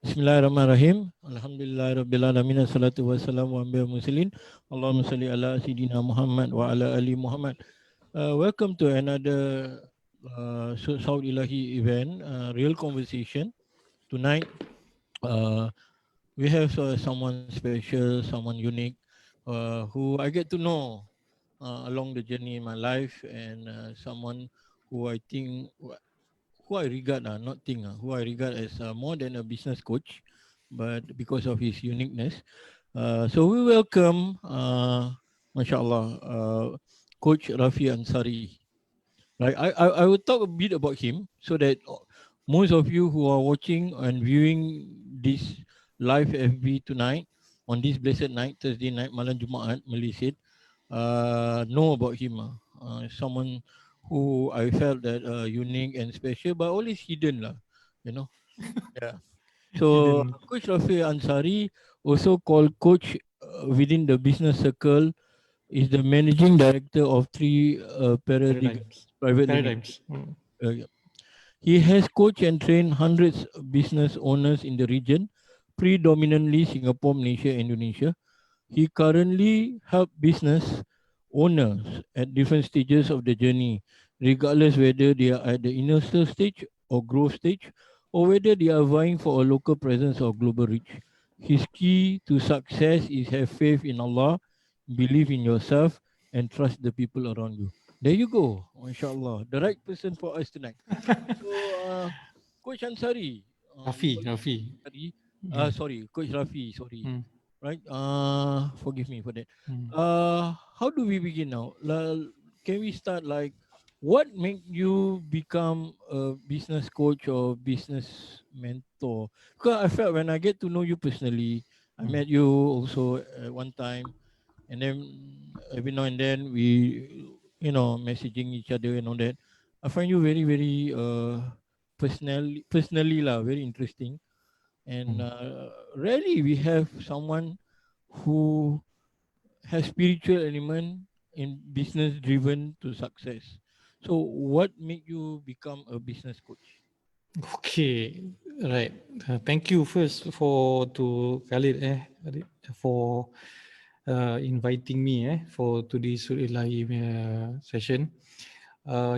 Bismillahirrahmanirrahim. Alhamdulillahirabbil assalatu wassalamu ala mursalin. Allahumma salli ala sayidina Muhammad wa ala ali Muhammad. Welcome to another Saud Ilahi event, real conversation. Tonight, uh, we have someone special, someone unique, who I get to know along the journey in my life, and someone who I think who I regard, not think, who I regard as more than a business coach, but because of his uniqueness. So we welcome, mashallah, Coach Rafi Ansari. Right, I will talk a bit about him so that most of you who are watching and viewing this live FB tonight on this blessed night, Thursday night, Malam Jumaat, Malaysia, know about him. Someone who I felt that unique and special, but always hidden lah, you know. Yeah. So Hidden Coach Rafi Ansari, also called Coach within the business circle, is the managing director of three paradigms paradigms. private limited. Paradigms. Mm. Yeah. He has coached and trained hundreds of business owners in the region, predominantly Singapore, Malaysia, Indonesia. He currently helps business owners at different stages of the journey, regardless whether they are at the initial stage or growth stage, or whether they are vying for a local presence or global reach. His key to success is have faith in Allah, believe in yourself, and trust the people around you. There you go, mashallah, the right person for us tonight. So, Coach Ansari, we Rafi, call you Rafi. Ansari. Yeah. Sorry, Coach Rafi. Sorry, Mm. right? Forgive me for that. Mm. How do we begin now? Can we start like what made you become a business coach or business mentor? Because I felt when I get to know you personally, I Mm. met you also at one time, and then every now and then we, messaging each other and all that. I find you very, very personally lah, very interesting, and Mm. rarely we have someone who has spiritual element in business driven to success. So what made you become a business coach? Okay, right. Thank you first for to Khalid Khalid, for inviting me for today's live session.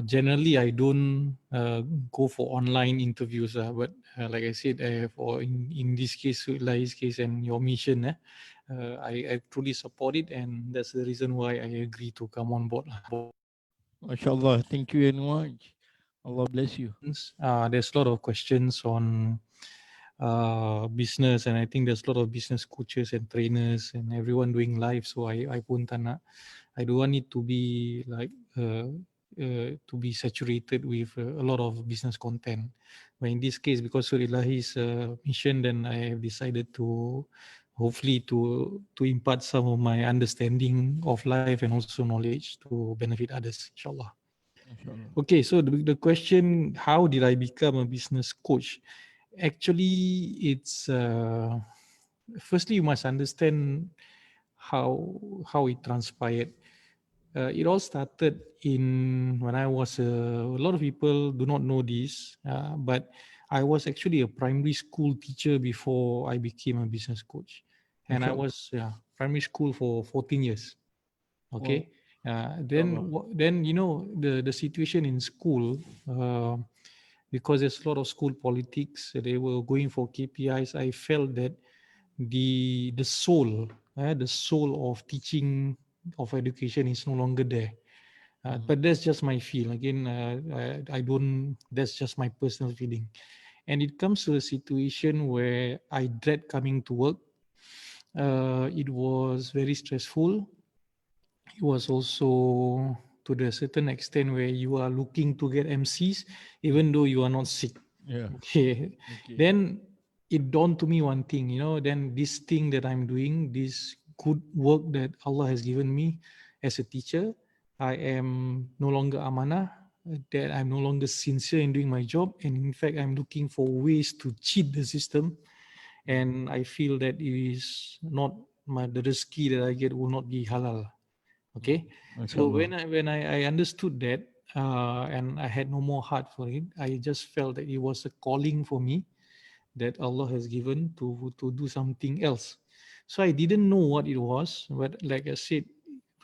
Generally, I don't go for online interviews, but like I said, for in this case, Lai's case and your mission, I truly support it, and that's the reason why I agree to come on board. MashaAllah, thank you very much. Allah bless you. There's a lot of questions on business, and I think there's a lot of business coaches and trainers and everyone doing live. So I pun tak nak, I don't want it to be like to be saturated with a lot of business content. But in this case, because Surilahi's mission, then I have decided to hopefully to impart some of my understanding of life and also knowledge to benefit others, inshallah. MashaAllah. Okay, so the question, how did I become a business coach? Actually, it's firstly you must understand how it transpired. It all started in when I was a lot of people do not know this, but I was actually a primary school teacher before I became a business coach, and I MashaAllah. was primary school for 14 years. Wow. Okay, MashaAllah. then you know the situation in school, because there's a lot of school politics. They were going for KPIs. I felt that the soul, the soul of teaching, of education is no longer there. Mhm. But that's just my feel. Again, I don't. That's just my personal feeling. And it comes to a situation where I dread coming to work. It was very stressful. It was also to the certain extent where you are looking to get MCs even though you are not sick. Yeah. Okay. Okay. Then it dawned to me one thing, then this thing that I'm doing, this good work that Allah has given me as a teacher, I am no longer amanah, that I'm no longer sincere in doing my job. And in fact, I'm looking for ways to cheat the system. And I feel that it is not the risky that I get will not be halal. Mm. Okay, so MashaAllah. when I understood that, and I had no more heart for it, I just felt that it was a calling for me, that Allah has given to do something else. So I didn't know what it was, but like I said,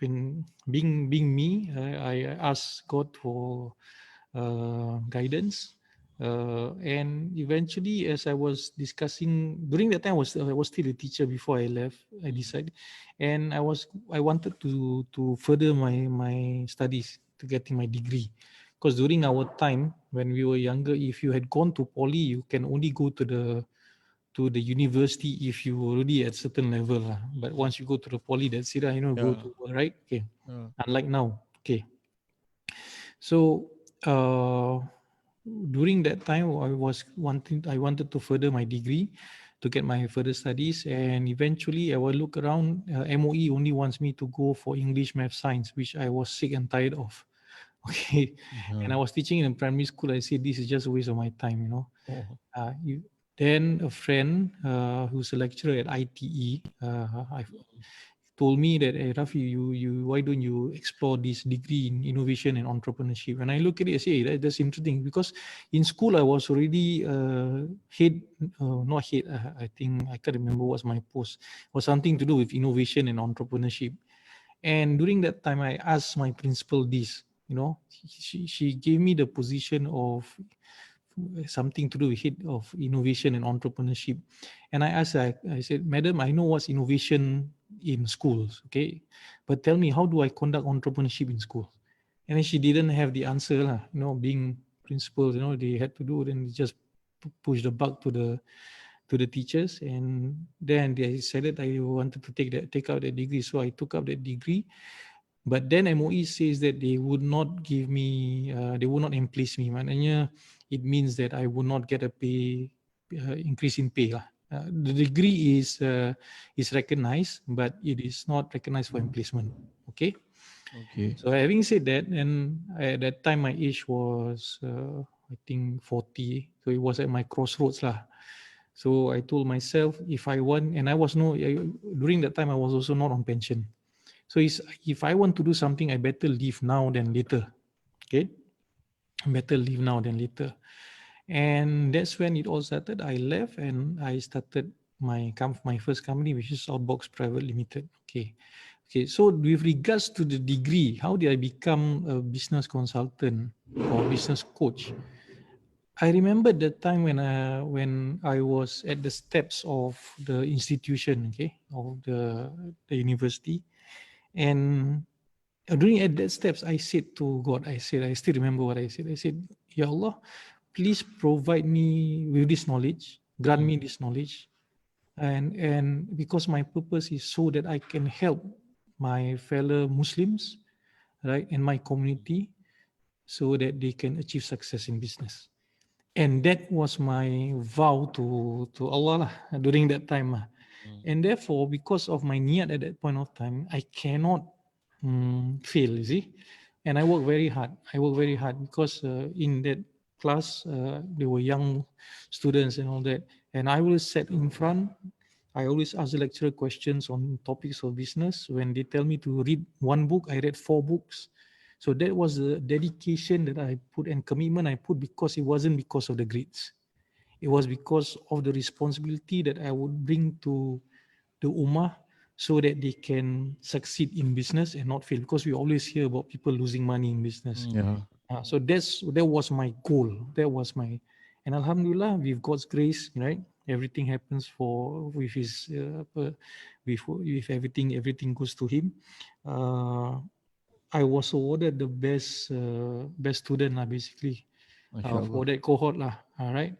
when being me, I asked God for guidance. And eventually, as I was discussing during that time, I was still a teacher before I left. I decided, and I wanted to further my studies to getting my degree, because during our time when we were younger, if you had gone to poly, you can only go to the university if you already at certain level lah. But once you go to the poly, that's it lah, go Yeah. to right. Okay, Yeah. unlike now. Okay, so during that time, I wanted to further my degree, to get my further studies, and eventually I will look around. MOE only wants me to go for English, Math, Science, which I was sick and tired of. Okay, and Yeah. I was teaching in primary school. I said this is just a waste of my time. Oh. You, then a friend who's a lecturer at ITE, I told me that, hey, Rafi, why don't you explore this degree in innovation and entrepreneurship? And I look at it, I say, hey, that's interesting, because in school I was already head, not head, I think, I can't remember what's my post, was something to do with innovation and entrepreneurship. And during that time, I asked my principal this, she gave me the position of something to do with head of innovation and entrepreneurship. And I asked her, I said, Madam, I know what's innovation in schools, okay? But tell me, how do I conduct entrepreneurship in school? And then she didn't have the answer, lah. Being principals, they had to do, then they just push the buck to the teachers. And then they decided I wanted to take out that degree. So I took up that degree. But then MOE says that they would not give me, they would not emplace me. Maknanya it means that I would not get a pay increase in pay lah. The degree is recognized, but it is not recognized for emplacement. Okay. Okay. So having said that, and at that time my age was I think 40, so it was at my crossroads lah. So I told myself, if I want, and I was during that time I was also not on pension. So if I want to do something, I better leave now than later. Okay, better leave now than later. And that's when it all started. I left and I started my first company, which is Outbox Private Limited. Okay. Okay, so with regards to the degree, how did I become a business consultant or business coach? I remember the time when I was at the steps of the institution, okay, of the university, and during at that steps, I said to God, I still remember what I said. I said, Ya Allah, please provide me with this knowledge, grant me this knowledge, and because my purpose is so that I can help my fellow Muslims, right, and my community, so that they can achieve success in business. And that was my vow to Allah lah, during that time lah. And therefore, because of my niyat at that point of time, I cannot fail, you see. And I work very hard. I work very hard because in that class, they were young students and all that. And I will sit in front. I always ask the lecturer questions on topics of business. When they tell me to read one book, I read 4 books. So that was the dedication that I put and commitment I put, because it wasn't because of the grades. It was because of the responsibility that I would bring to the ummah, so that they can succeed in business and not fail. Because we always hear about people losing money in business. Yeah. So that was my goal. That was my, and Alhamdulillah, with God's grace, right? Everything happens for with His, with everything goes to Him. Uh, I was awarded the best student lah, basically, for MashaAllah. that cohort lah. All right,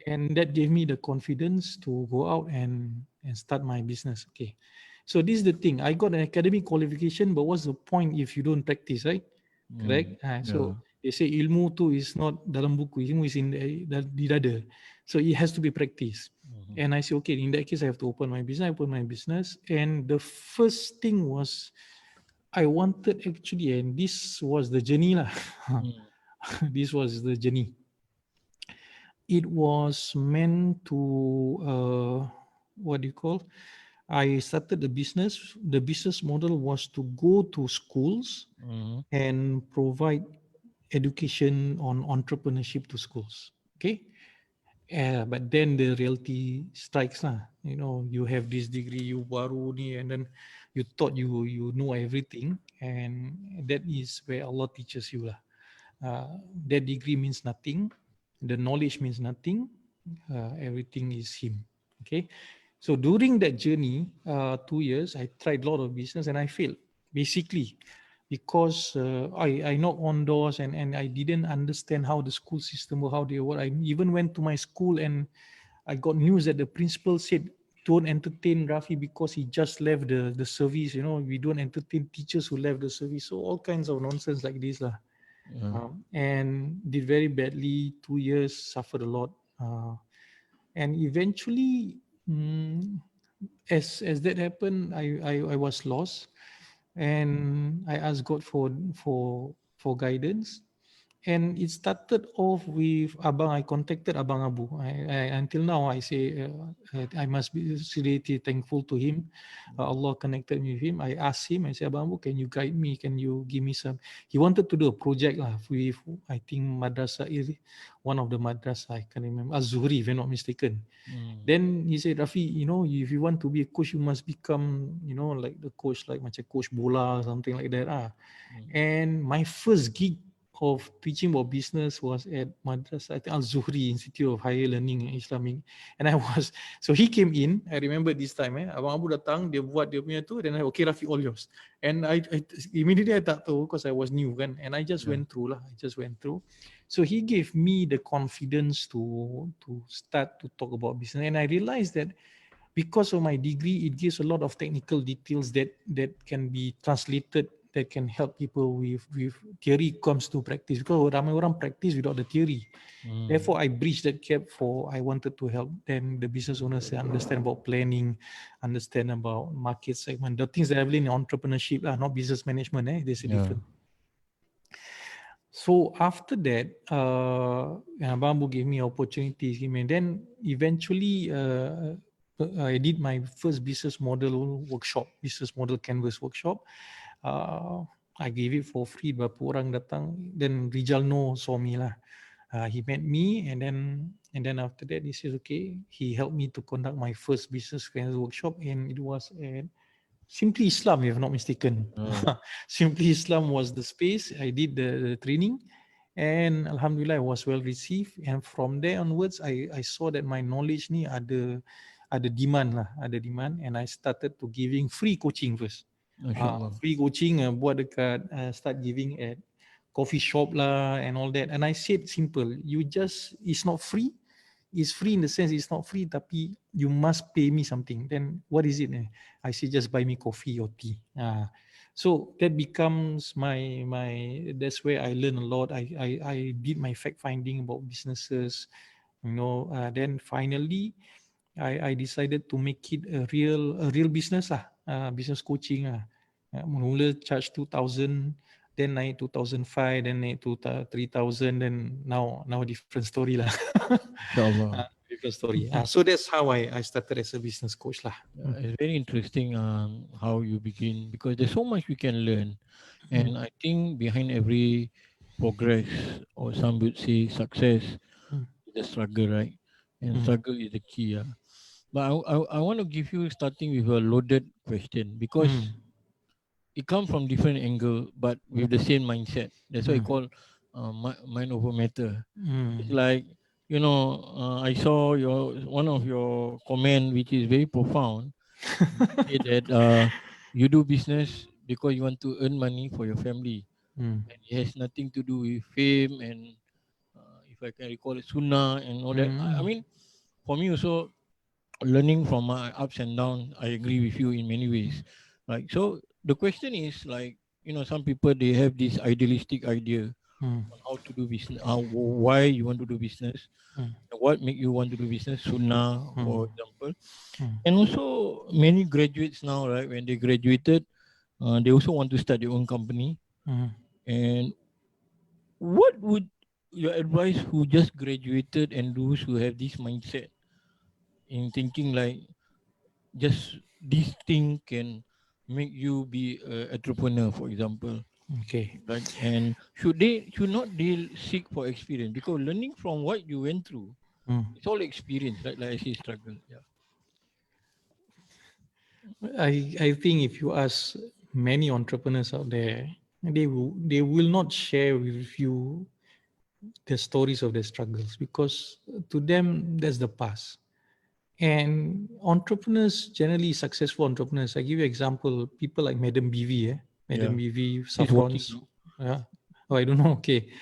and that gave me the confidence to go out and start my business. Okay, so this is the thing. I got an academic qualification, but what's the point if you don't practice, right? Correct. Yeah. So they say ilmu tu is not dalam buku, ilmu is in di dada. So it has to be practiced. And I say, okay, in that case, I have to open my business. I open my business, and the first thing was I wanted actually, and this was the journey lah. This was the journey. It was meant to what do you call? I started the business. The business model was to go to schools and provide education on entrepreneurship to schools. Okay, But then the reality strikes lah. You know, you have this degree, you baru ni, and then you thought you know everything, and that is where Allah teaches you lah. That degree means nothing, the knowledge means nothing, everything is Him. Okay, so during that journey, 2 years, I tried a lot of business and I failed. Basically, because I knocked on doors and I didn't understand how the school system or how they work. I even went to my school and I got news that the principal said, don't entertain Rafi because he just left the service. You know, we don't entertain teachers who left the service. So all kinds of nonsense like this lah. Yeah. And did very badly. 2 years, suffered a lot. And eventually, as that happened, I was lost, and I asked God for guidance. And it started off with Abang. I contacted Abang Abu. Until now, I say I must be seriously thankful to him. Allah connected me with him. I asked him. I said, Abang Abu, can you guide me? Can you give me some? He wanted to do a project lah with, I think, madrasah, one of the madrasah. I can't remember, Az-Zuhri, if I'm not mistaken. Then he said, Rafi, you know, if you want to be a coach, you must become, you know, like the coach, like macam coach bola, something like that. And my first gig of teaching about business was at Madrasah, I think Al-Zuhri Institute of Higher Learning Islamic. And I was, so he came in, I remember this time, Abang Abu datang, dia buat dia punya tu, then I, okay Rafi, all yours. And I immediately I tak tahu, because I was new kan, and I just went through lah, I just went through. So he gave me the confidence to start to talk about business. And I realized that because of my degree, it gives a lot of technical details that can be translated, that can help people with theory comes to practice. Because ramai orang practice without the theory. Therefore, I bridged that gap for I wanted to help them, the business owners, understand about planning, understand about market segment, the things that I've learned in entrepreneurship, not business management. There's a difference. So after that, Bambu gave me opportunities. Then eventually, I did my first business model workshop, business model canvas workshop. I gave it for free. Berapa orang datang. Then Rijal No saw me lah. He met me, and then after that, he said, okay. He helped me to conduct my first business canvas workshop, and it was at Simply Islam, if I'm not mistaken. Simply Islam was the space. I did the training, and Alhamdulillah, I was well received. And from there onwards, I saw that my knowledge ni ada demand lah, ada demand, and I started to giving free coaching first. Free coaching, buat dekat, start giving at coffee shop lah and all that. And I said simple, it's not free. It's free in the sense it's not free, tapi you must pay me something. Then what is it? I say just buy me coffee or tea. So that becomes my that's where I learn a lot. I did my fact finding about businesses, then finally I decided to make it a real business lah, business coaching lah. Mula charge 2,000, then naik 2,005, then naik to 3,000, then now different story lah. InsyaAllah. Different story. So that's how I started as a business coach lah. It's very interesting how you begin, because there's so much we can learn. And I think behind every progress, or some would say success, is a struggle, right? And struggle is the key. But I want to give you starting with a loaded question, because it comes from different angle, but with the same mindset. That's why I call mind over matter. It's like, I saw one of your comment, which is very profound. Say that you do business because you want to earn money for your family, and it has nothing to do with fame and, if I can recall it, sunnah and all that. I mean, for me also, learning from my ups and downs, I agree with you in many ways. Right. So the question is like, some people, they have this idealistic idea on how to do business, why you want to do business, what make you want to do business, sunnah, for example. And also many graduates now, right, when they graduated, they also want to start their own company. And what would your advice who just graduated and those who have this mindset in thinking like just this thing can make you be an entrepreneur, for example? Okay. Right. And should not they seek for experience? Because learning from what you went through, Mm. It's all experience, right? Like I say, struggle. Yeah. I think if you ask many entrepreneurs out there, they will not share with you the stories of their struggles, because to them that's the past. And entrepreneurs, generally successful entrepreneurs, I give you example, people like Madam BV, Madam Yeah. BV, She's working Saffron's. now. Yeah. Oh, I don't know. Okay.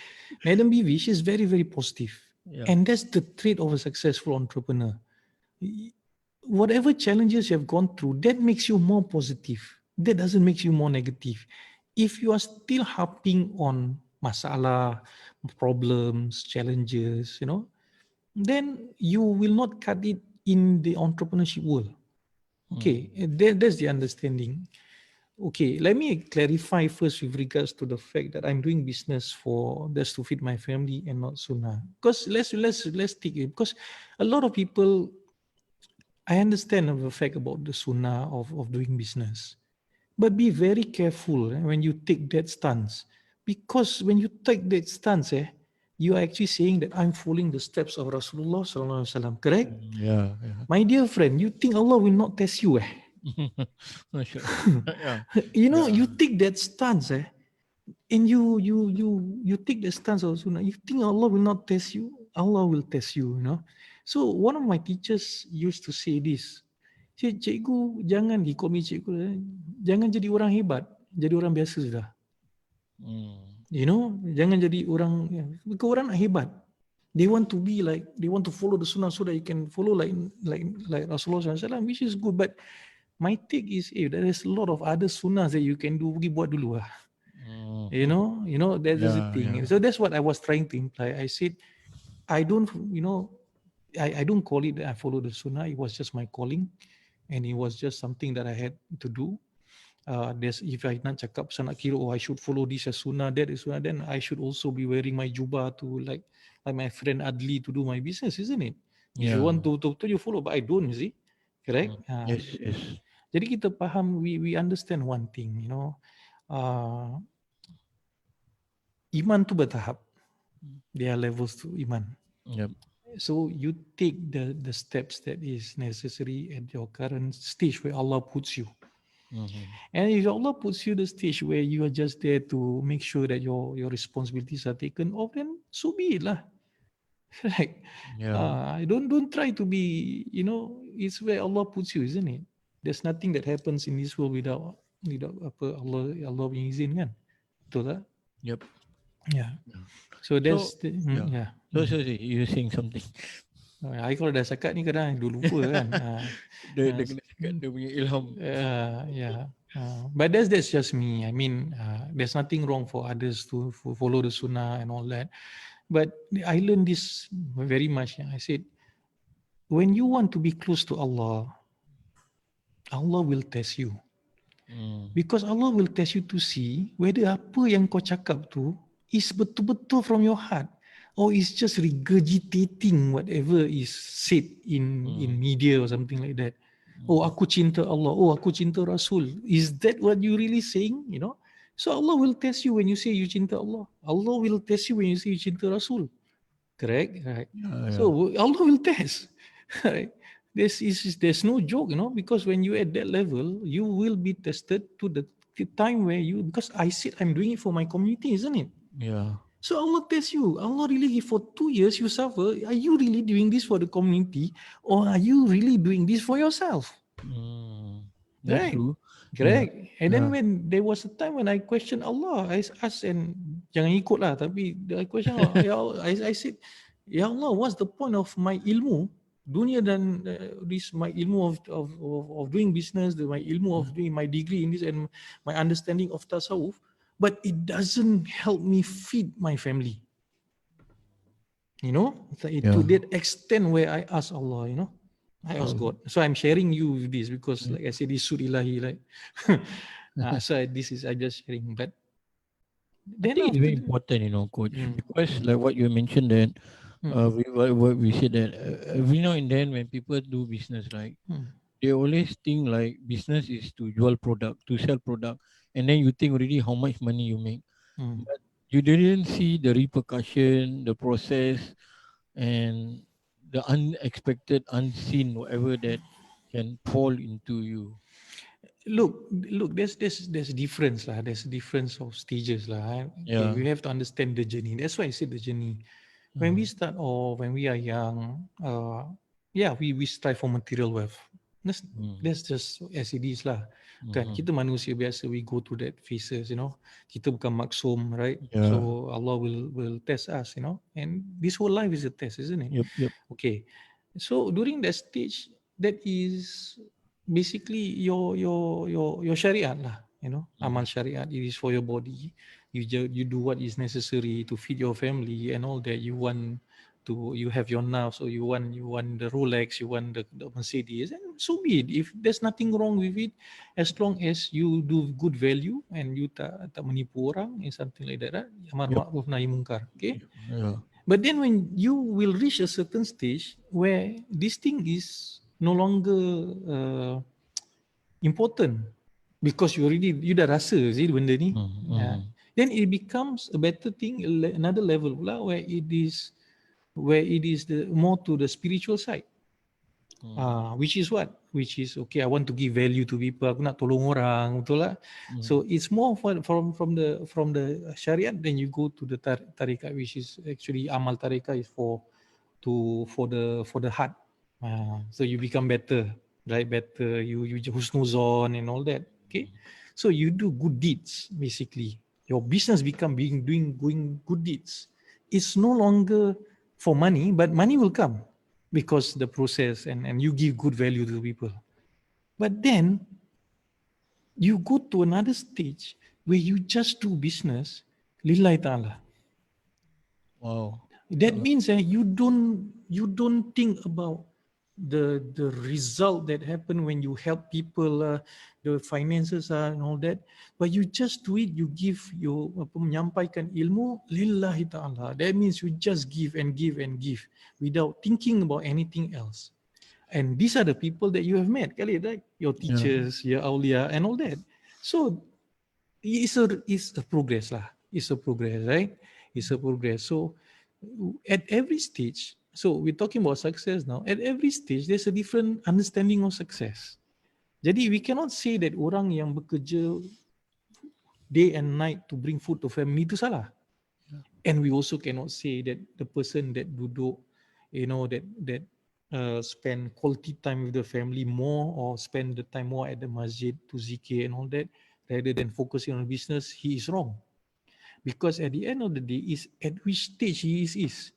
Madam BV, she's very, very positive. Yeah. And that's the trait of a successful entrepreneur. Whatever challenges you have gone through, that makes you more positive. That doesn't make you more negative. If you are still harping on masalah, problems, challenges, then you will not cut it in the entrepreneurship world. Okay, Mm. that's the understanding. Okay, let me clarify first with regards to the fact that I'm doing business for just to feed my family and not sunnah. Because let's take it, because a lot of people, I understand of the fact about the sunnah of doing business, but be very careful when you take that stance, because when you take that stance, you are actually saying that I'm following the steps of Rasulullah Sallallahu Alaihi Wasallam. Correct? Yeah. Yeah. My dear friend, you think Allah will not test you? Mashallah. Yeah. You Yeah. take that stance, and you take the stance of Sunnah. You think Allah will not test you? Allah will test you. So one of my teachers used to say this. Cikgu, jangan, he called me cikgu, jangan jadi orang hebat, jadi orang biasa sudah. Mm. Jangan jadi orang, because orang nak hebat. They want to be like, they want to follow the sunnah so that you can follow like Rasulullah SAW, which is good. But my take is, there is a lot of other sunnahs that you can do, pergi buat dulu lah. Mm. That's the Yeah. thing. Yeah. So that's what I was trying to imply. I said, I don't, I don't call it that I follow the sunnah. It was just my calling, and it was just something that I had to do. There's, if I nak cakap pasal nak kira, I should follow this as sunnah, that is sunnah, then I should also be wearing my jubah to like my friend Adli to do my business, isn't it? If you Yeah. want to you follow, but I don't, you see, correct? Mm. Yes. Yes. Jadi kita faham, we understand one thing, uh, iman tu bertahap. There are levels to iman. Yep. So you take the steps that is necessary at your current stage where Allah puts you. Mm-hmm. And if Allah puts you the stage where you are just there to make sure that your responsibilities are taken off, then so be it lah. Right? Yeah. Don't try to be, it's where Allah puts you, isn't it? There's nothing that happens in this world without apa Allah punya izin kan? Betul tak? Yep. Yeah. Yeah. So So that's the, yeah. yeah. So you're saying something. I kalau dah cakap ni kadang dulu lupa kan. Dia kena cakap dia punya ilham. Yeah. But that's just me. I mean, there's nothing wrong for others to follow the sunnah and all that. But I learned this very much. I said, when you want to be close to Allah, Allah will test you. Mm. Because Allah will test you to see whether apa yang kau cakap tu is betul-betul from your heart, or is just regurgitating whatever is said in media or something like that. Oh, aku cinta Allah. Oh, aku cinta Rasul. Is that what you really saying? So Allah will test you when you say you cinta Allah. Allah will test you when you say you cinta Rasul. Correct? Right. Yeah. So Allah will test. Right. There's no joke, because when you at that level, you will be tested to the time where because I said I'm doing it for my community, isn't it? Yeah. So Allah tests you. Allah really, for 2 years you suffer. Are you really doing this for the community, or are you really doing this for yourself? Mm. That's Right. true. Yeah. Correct. And then when there was a time when I questioned Allah, I asked, and jangan ikut lah, tapi I questioned Allah, ya Allah, I said, Ya Allah, what's the point of my ilmu, dunia dan this my ilmu of doing business, my ilmu of doing my degree in this, and my understanding of tasawuf, but it doesn't help me feed my family. To that extent where I ask Allah, I ask God. So I'm sharing you with this because, like I said, this sud ilahi, like, so this is I just sharing. But I then think it's after, very important, coach, because like what you mentioned that what we said that every now and then when people do business, right, they always think like business is to jual product, to sell product, and then you think already how much money you make, but you didn't see the repercussion, the process, and the unexpected, unseen, whatever that can fall into you. Look, there's difference lah. There's difference of stages lah. Okay, Yeah. we have to understand the journey. That's why I said the journey. When we Mm-hmm. start or when we are young, yeah, we strive for material wealth. That's, Mm-hmm. that's just as it is lah. Kan, Mm-hmm. kita manusia biasa, we go through that phases, you know. Kita bukan maksum, right? Yeah. So Allah will test us, you know. And this whole life is a test, isn't it? Yep. Yep. Okay. So during that stage, that is basically your syariat lah. You know, amal Mm-hmm. syariat. It is for your body. You do what is necessary to feed your family and all that. You have your now, so you want the Rolex, you want the Mercedes, and so be it. If there's nothing wrong with it, as long as you do good value and you tak menipu orang and something like that, right? Amar Yep. ma'ruf nahi mungkar. Okay. Yeah. But then when you will reach a certain stage where this thing is no longer important because you dah rasa sih benda ni. Yeah. Mm-hmm. Then it becomes a better thing, another level pula where it is the more to the spiritual side. Mm-hmm. Which is what? Which is okay. I want to give value to people. Aku nak tolong orang, betul lah. So it's more from the syariat. Then you go to the tarikat, which is actually amal tarikat is for the heart. So you become better, right? Better. You husnuzon and all that. Okay. So you do good deeds basically. Your business become doing good deeds. It's no longer for money, but money will come because the process and you give good value to people. But then you go to another stage where you just do business lillahi ta'ala. Wow. That means you don't think about the result that happen when you help people, the finances and all that, but you just do it. You give, you menyampaikan ilmu lillahi ta'ala. That means you just give and give and give without thinking about anything else. And these are the people that you have met, Khalid, right? Your Yeah. teachers, your awliya and all that. So it's a progress lah. It's a progress, right? It's a progress. So at every stage, so we're talking about success now. At every stage, there's a different understanding of success. Jadi we cannot say that orang yang bekerja day and night to bring food to family itu salah. And we also cannot say that the person that duduk, that spend quality time with the family more or spend the time more at the masjid to zikir and all that, rather than focusing on business, he is wrong. Because at the end of the day, is at which stage he is.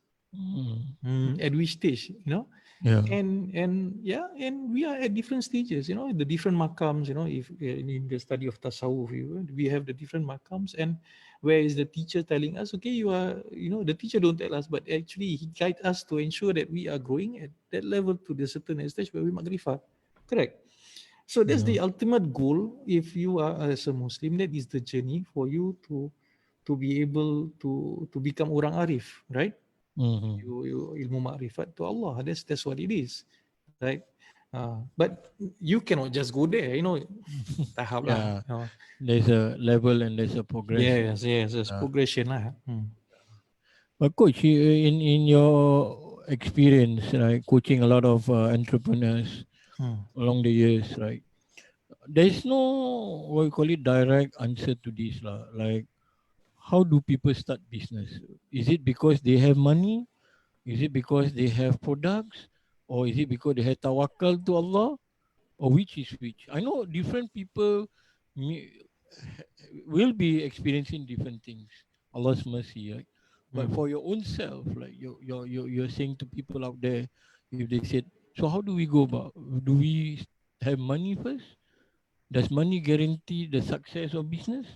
At which stage, Yeah. and yeah, and we are at different stages, the different makams, if in the study of tasawwuf, we have the different makams, and where is the teacher telling us, okay, you are, the teacher don't tell us, but actually he guide us to ensure that we are growing at that level to the certain stage where we magrifah. Correct. So that's Yeah. the ultimate goal. If you are as a Muslim, that is the journey for you to be able to become orang arif, right? Mm-hmm. You ilmu makrifat to Allah. That's what it is, right? But you cannot just go there, tahap lah. Yeah. There's a level and there's a progress. Yes, there's Uh, progression lah. but coach, in your experience, right, coaching a lot of entrepreneurs along the years, right, there's no what you call it direct answer to this lah. Like, how do people start business? Is it because they have money? Is it because they have products? Or is it because they have tawakal to Allah? Or which is which? I know different people may, will be experiencing different things. Allah's mercy, right? But for your own self, like you're saying to people out there, if they said, so how do we go about? Do we have money first? Does money guarantee the success of business?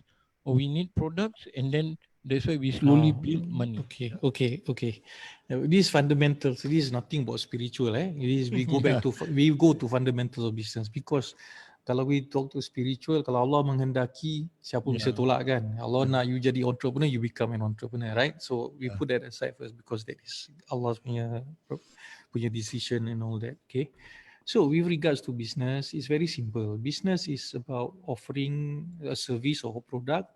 Or we need products and then that's why we slowly build money. Okay. These fundamentals. This is nothing about spiritual. It is Yeah. we go to fundamentals of business, because kalau we talk to spiritual, kalau Allah menghendaki, siapa bisa Yeah. tolak kan? Allah Yeah. nak you jadi entrepreneur, you become an entrepreneur, right? So we Yeah. put that aside first, because that is Allah's punya decision and all that. Okay. So with regards to business, it's very simple. Business is about offering a service or a product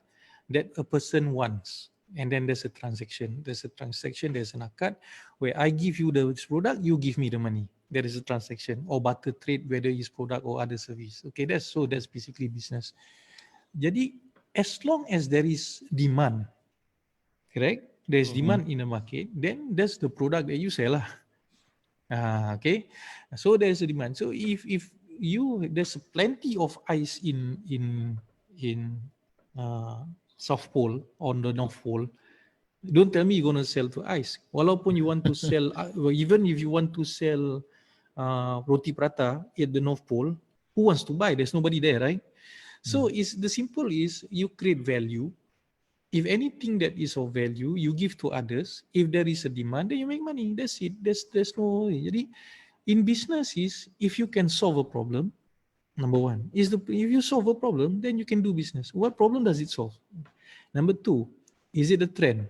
that a person wants. And then there's a transaction. There's an akad where I give you the product, you give me the money. There is a transaction or barter trade, whether it's product or other service. Okay, that's basically business. Jadi as long as there is demand, correct? There's Mm-hmm. demand in the market, then that's the product that you sell lah. Okay, so there's a demand. So if you there's plenty of ice in uh, South Pole on the North Pole, don't tell me you're gonna sell to ice. Walaupun you want to sell, even if you want to sell roti prata at the North Pole, who wants to buy? There's nobody there, right? So Mm. is the simple is you create value. If anything that is of value, you give to others. If there is a demand, then you make money. That's it. There's no. Jadi in business is if you can solve a problem. Number one is the if you solve a problem, then you can do business. What problem does it solve? Number two, is it a trend?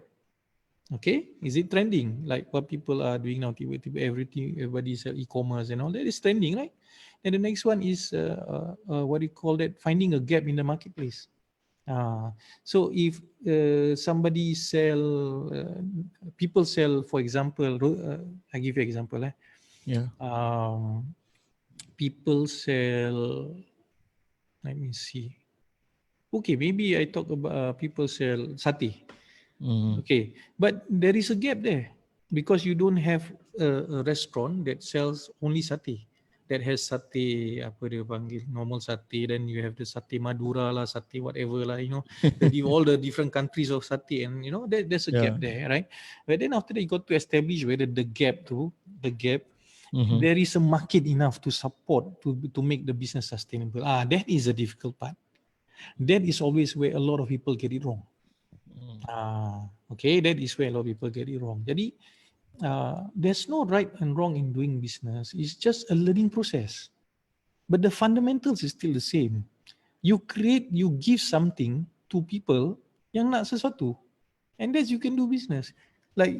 Okay, is it trending like what people are doing now? Tiba-tiba everything, everybody sell e-commerce and all that is trending, right? And the next one is what do you call that? Finding a gap in the marketplace. So if somebody sell, people sell, for example, I give you example. Yeah. Um, People sell. Let me see. Okay, maybe I talk about people sell satay. Mm. Okay, but there is a gap there because you don't have a restaurant that sells only satay. That has satay, apa dia panggil, normal satay. Then you have the satay Madura lah, satay whatever lah. All the different countries of satay, and there's a Yeah. gap there, right? But then after that, you got to establish whether the gap, Mm-hmm. there is a market enough to support to make the business sustainable. That is a difficult part. That is always where a lot of people get it wrong. Mm. Okay, that is where a lot of people get it wrong. Jadi, there's no right and wrong in doing business. It's just a learning process. But the fundamentals is still the same. You give something to people yang nak sesuatu, and then you can do business. Right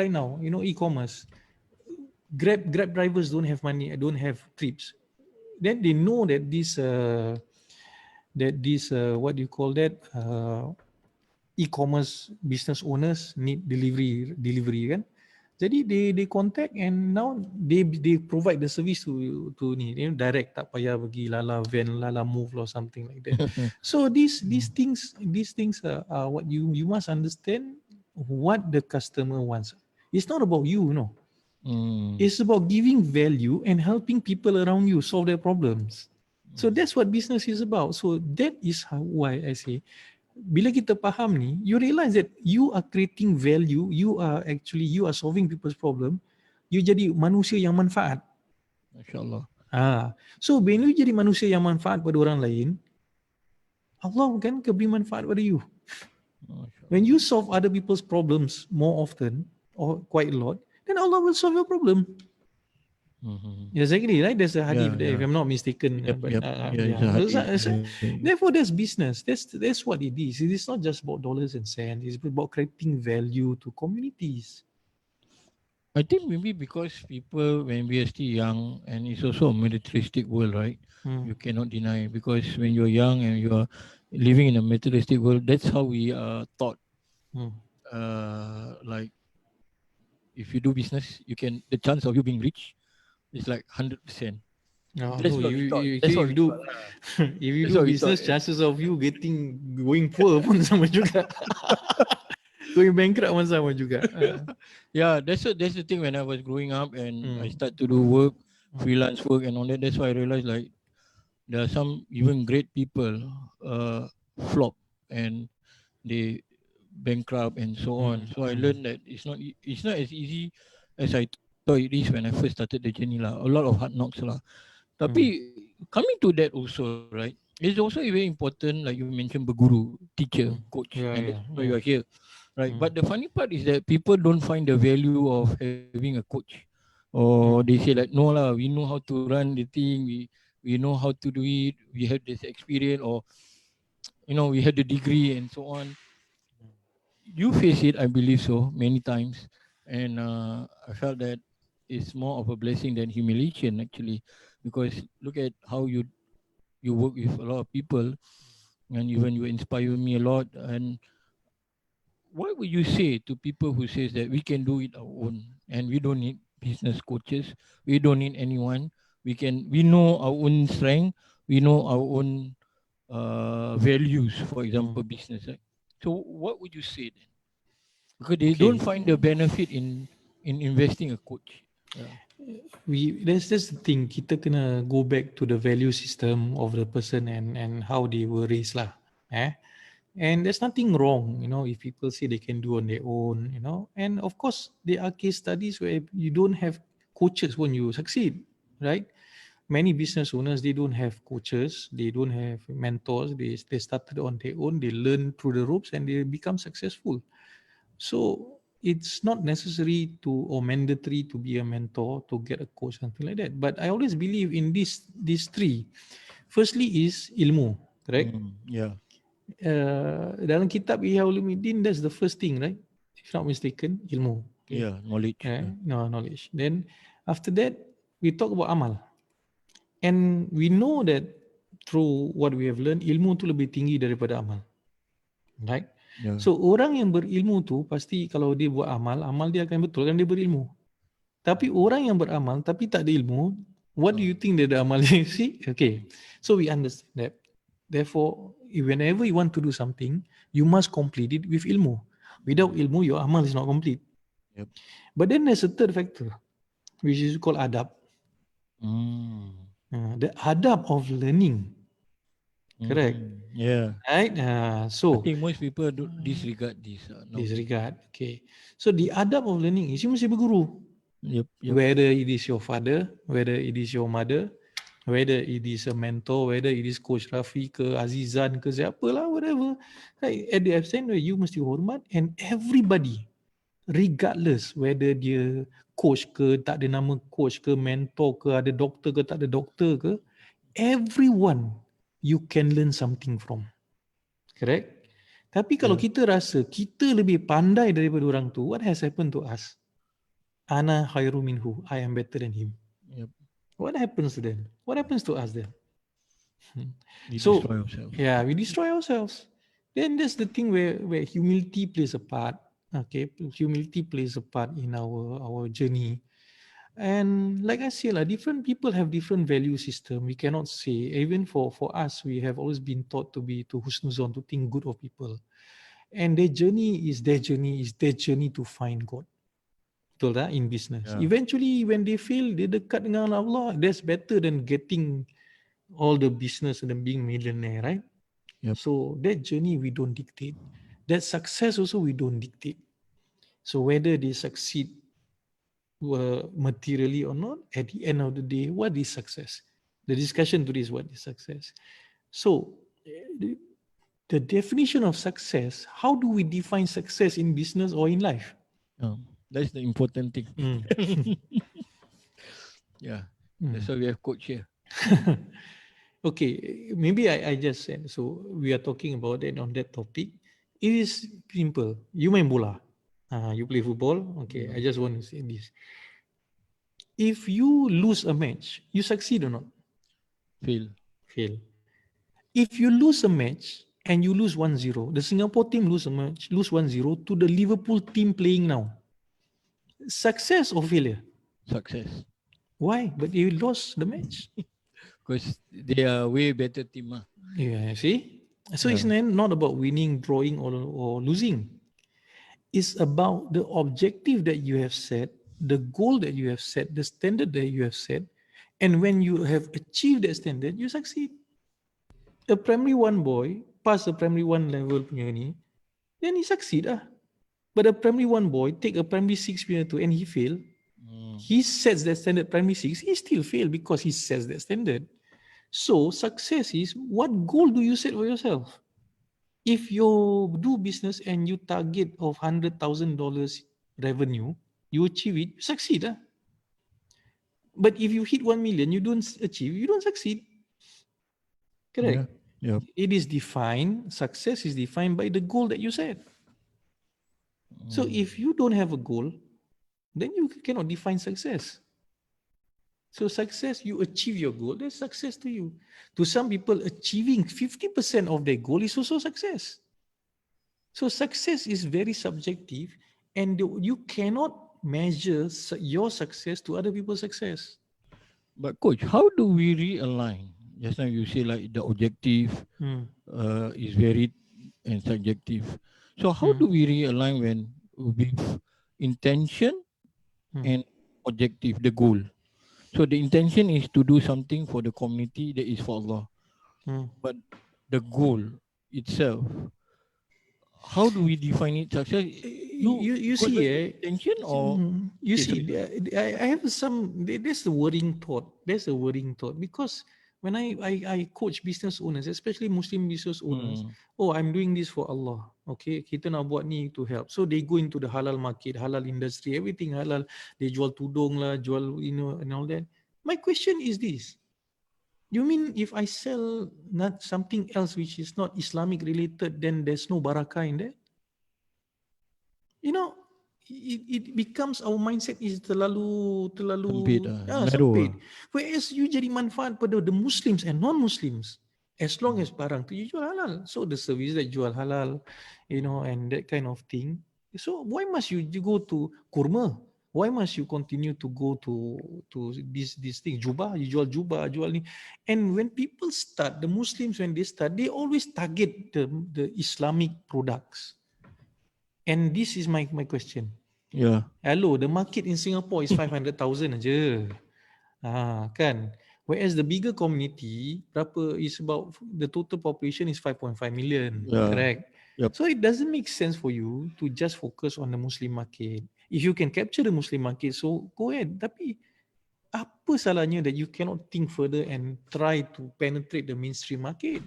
now, e-commerce. Grab drivers don't have money, don't have trips. Then they know that this what do you call that? E-commerce business owners need delivery kan. Jadi they contact, and now they provide the service to ni, direct, tak payah pergi lala van, lala move or something like that. So these Mm. things are what you must understand what the customer wants. It's not about you. Mm. It's about giving value and helping people around you solve their problems. So Mm. that's what business is about. So that is why I say, bila kita faham ni, you realize that you are creating value, you are solving people's problem, you jadi manusia yang manfaat. MasyaAllah. So bila you jadi manusia yang manfaat pada orang lain, Allah kan beri manfaat pada you. When MasyaAllah. you solve other people's problems more often or quite a lot, then Allah will solve your problem. Mm-hmm. Exactly, right? There's a hadith Yeah, there, if yeah. I'm not mistaken. Yep, But yep. Yeah, it's yeah, a hadith. therefore, that's business. That's what it is. It is not just about dollars and cents. It's about creating value to communities. I think maybe because people, when we are still young, and it's also a militaristic world, right? Hmm. You cannot deny, because when you're young and you are living in a militaristic world, that's how we are taught. Hmm. Like, if you do business, you can, the chance of you being rich is like 100%. No, That's if what we thought. you, That's what if you we do thought. if you That's do what we thought. business, chances of you going poor pun sama juga. Going bankrupt pun sama juga. Yeah, that's the thing. When I was growing up and I Hmm. start to do work, freelance work and all that, that's why I realized like there are some even great people flop and they bankrupt and so on. So I learned that it's not as easy as I thought it is when I first started the journey lah. A lot of hard knocks lah. Tapi coming to that also, right? It's also very important, like you mentioned, berguru, teacher, coach, Yeah, and that's yeah, why you yeah. are here, right? But the funny part is that people don't find the value of having a coach, or they say like, no lah, we know how to run the thing, we know how to do it, we have this experience, or we had the degree and so on. You face it, I believe so, many times, and I felt that it's more of a blessing than humiliation actually, because look at how you work with a lot of people, and even you inspire me a lot. And what would you say to people who says that we can do it our own and we don't need business coaches, we don't need anyone, we know our own strength, we know our own values, for example, business, right? So what would you say then? Because they don't Okay, find the benefit in investing a coach. Yeah. that's the thing. Kita kena go back to the value system of the person and how they were raised lah. Eh? And there's nothing wrong, if people say they can do on their own, And of course, there are case studies where you don't have coaches when you succeed, right? Many business owners, they don't have coaches, they don't have mentors. They started on their own, they learn through the ropes, and they become successful. So it's not necessary to or mandatory to be a mentor to get a coach, something like that. But I always believe in these three. Firstly is ilmu, correct? Yeah. Dalam kitab Ihya Ulumuddin, that's the first thing, right? If not mistaken, ilmu. Okay, Yeah. Knowledge. Yeah. no knowledge. Then after that, we talk about amal, and we know that through what we have learned, ilmu tu lebih tinggi daripada amal, right? Yeah. So orang yang berilmu tu pasti kalau dia buat amal, amal dia akan betul kan dia berilmu. Tapi orang yang beramal tapi tak ada ilmu, what do you think dia ada amal? You see? Okay. So we understand that. Therefore, whenever you want to do something, you must complete it with ilmu. Without ilmu, your amal is not complete. Yep. But then there's a third factor, which is called adab. The adab of learning. Correct. Yeah. Right? I So, think most people do disregard this nowadays. disregard. Okay. So, the adab of learning is you mesti berguru. Yep. Yep. Whether it is your father, whether it is your mother, whether it is a mentor, whether it is Coach Rafi ke Azizan ke siapa lah, whatever. Right? At the extent where you mesti hormat, and everybody, regardless whether dia coach ke, tak ada nama coach ke, mentor ke, ada doktor ke, tak ada doktor ke, everyone you can learn something from. Correct? Tapi kalau Yeah. kita rasa kita lebih pandai daripada orang tu, what has happened to us? Ana khairu minhu, I am better than him. Yep. What happens to them? What happens to us then? We So, destroy ourselves. yeah, we destroy ourselves. Then that's the thing where humility plays a part. Okay, humility plays a part in our journey. And like I say, different people have different value system. We cannot say, even for us, we have always been taught to husnuzon, to think good of people. And their journey is their journey, to find God. Betul tak? In business. Yeah. Eventually, when they feel dia dekat dengan Allah, that's better than getting all the business and then being millionaire, right? Yep. So that journey we don't dictate. That success also we don't dictate. So whether they succeed materially or not, at the end of the day, what is success? The discussion today is what is success. So the definition of success, how do we define success in business or in life? That's the important thing. Yeah. That's why we have coach here. Okay, maybe I just said, so we are talking about it on that topic. It is simple. You main bola. You play football. Okay, I just want to say this. If you lose a match, you succeed or not? Fail. Fail. If you lose a match and you lose 1-0, the Singapore team lose a match, lose 1-0 to the Liverpool team playing now. Success or failure? Success. Why? But you lost the match. Because they are way better team. Yeah, see? So it's not about winning, drawing, or losing. It's about the objective that you have set, the goal that you have set, the standard that you have set. And when you have achieved that standard, you succeed. A primary one boy pass a primary one level punya ni, then he succeed ah. But a primary one boy take a primary six punya tu and he fail, he sets that standard primary six, he still fail because he sets that standard. So success is, what goal do you set for yourself? If you do business and you target of $100,000 revenue, you achieve it, you succeed. But if you hit 1 million, you don't achieve, you don't succeed. Correct? Yeah. It is defined, success is defined by the goal that you set. So if you don't have a goal, then you cannot define success. So success, you achieve your goal, that's success to you. To some people, achieving 50% of their goal is also success. So success is very subjective, and you cannot measure your success to other people's success. But coach, how do we realign? Just now you say like the objective Hmm. is varied and subjective. So how Hmm. do we realign when with intention Hmm. and objective, the goal? So the intention is to do something for the community that is for Allah. Hmm. But the goal itself, how do we define it success? You You goes see, back to the intention or you okay, see, sorry. I have there's the worrying thought. There's a worrying thought because when I coach business owners, especially Muslim business owners, Mm, oh, I'm doing this for Allah. Okay, kita nak buat ni to help. So they go into the halal market, halal industry, everything halal. They jual tudung lah, jual and all that. My question is this: you mean if I sell not something else which is not Islamic related, then there's no barakah in there? You know, it becomes our mindset is sempit terlalu narrow sempit. Whereas you jadi manfaat pada the Muslims and non-Muslims. As long Mm, as barang tu you jual halal. So the service that jual halal, and that kind of thing. So why must you go to kurma? Why must you continue to go to this thing? Jubah, you jual jubah, jual ni. And when people start, the Muslims when they start, they always target the Islamic products. And this is my question. yeah. Hello, the market in Singapore is 500,000 aja. Kan? Whereas the bigger community, berapa is about the total population is 5.5 million, Yeah. correct? Yep. So it doesn't make sense for you to just focus on the Muslim market. If you can capture the Muslim market, so go ahead. Tapi apa salahnya that you cannot think further and try to penetrate the mainstream market,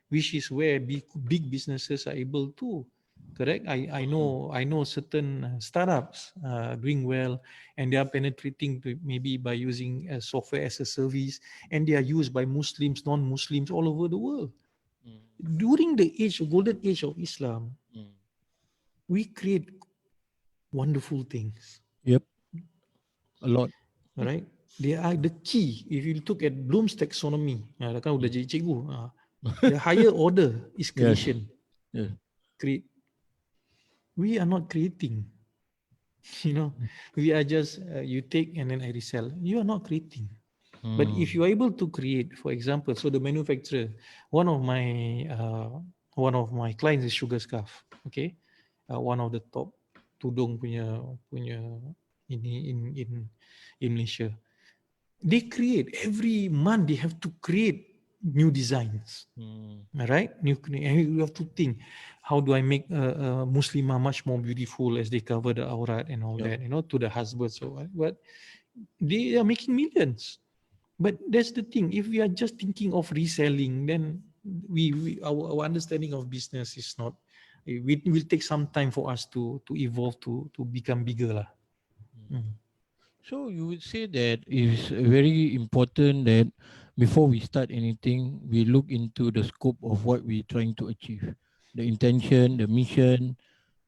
which is where big businesses are able to. Correct. Mm, I know certain startups doing well, and they are penetrating to maybe by using software as a service, and they are used by Muslims, non-Muslims all over the world. mm, During the golden age of Islam, mm. we create wonderful things. Yep. A lot. Alright, they are the key. If you look at Bloom's taxonomy, kan udah Mm. jadi cikgu. The higher order is Yes. creation. Yes. Create. We are not creating. You know, we are just you take and then I resell. You are not creating. But if you Mm. are able to create, for example, so the manufacturer, one of my one of my clients is Sugar Scarf. Okay, one of the top tudung punya ini in Malaysia. They create every month. They have to create new designs. Mm. Right? And you have to think, how do I make a Muslimah much more beautiful as they cover the aurat and all Yep. that, to the husband. So, but they are making millions. But that's the thing. If we are just thinking of reselling, then our understanding of business is not. It will take some time for us to evolve to become bigger lah. Mm. Mm. So you would say that it's very important that before we start anything, we look into the scope of what we're trying to achieve, the intention, the mission,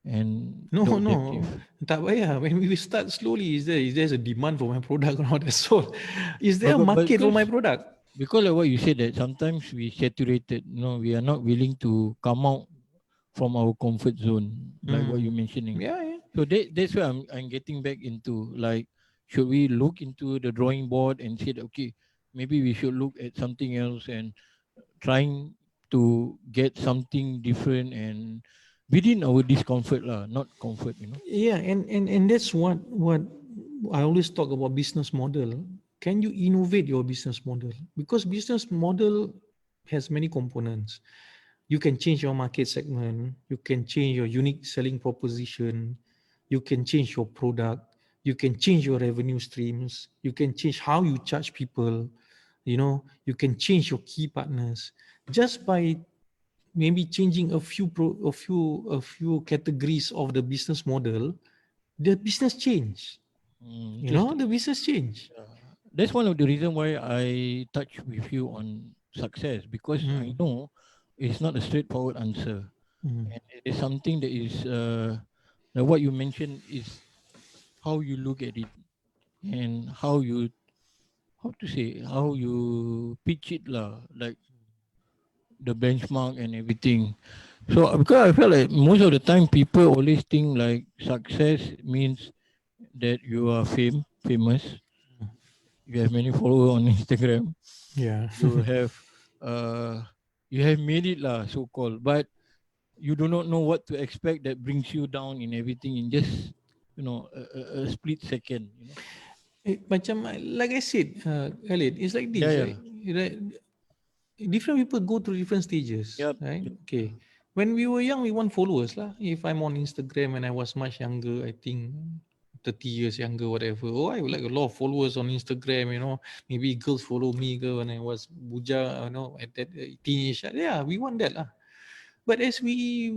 and No, the no, objective. tak payah. When we start slowly, is there a demand for my product or not? That's all. Is there But a but, but market for my because product? because like what you said that sometimes we saturated, we are not willing to come out from our comfort zone, like what you're Hmm. mentioning. Yeah, yeah. So that's where I'm getting back into like, should we look into the drawing board and say that, okay, maybe we should look at something else and trying to get something different and within our discomfort lah, not comfort. Yeah, and that's what I always talk about business model. Can you innovate your business model? Because business model has many components. You can change your market segment, you can change your unique selling proposition, you can change your product, you can change your revenue streams, you can change how you charge people, you can change your key partners just by maybe changing a few categories of the business model. The business change. The Interesting. business change. That's one of the reason why I touch with you on success, because I Mm, know it's not a straightforward answer, mm. and it is something that is like what you mentioned is how you look at it and how you pitch it lah, like the benchmark and everything. So because I felt like most of the time people always think like success means that you are famous, you have many followers on Instagram, Yeah. you have uh you have made it lah, so called, but you do not know what to expect that brings you down in everything in just a split second, Macam like I said, Khalid, it's like Yeah, this, yeah. right? Right? Different people go through different stages, Yep. right? Yep. Okay. When we were young, we want followers lah. If I'm on Instagram when I was much younger, I think 30 years younger, whatever. Oh, I would like a lot of followers on Instagram, Maybe girls follow me when I was buja, at that teenage. Yeah, we want that lah. But as we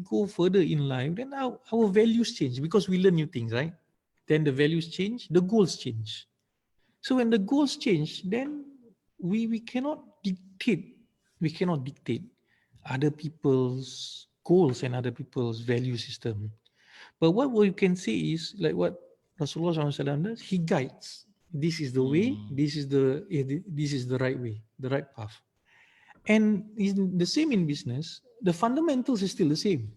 go further in life, then our values change because we learn new things, right? Then the values change, the goals change. So when the goals change, then we cannot dictate, we cannot dictate other people's goals and other people's value system. But what we can say is like what Rasulullah SAW does, he guides. This is the way, Mm, this is the right way, the right path. And in the same in business, the fundamentals is still the same.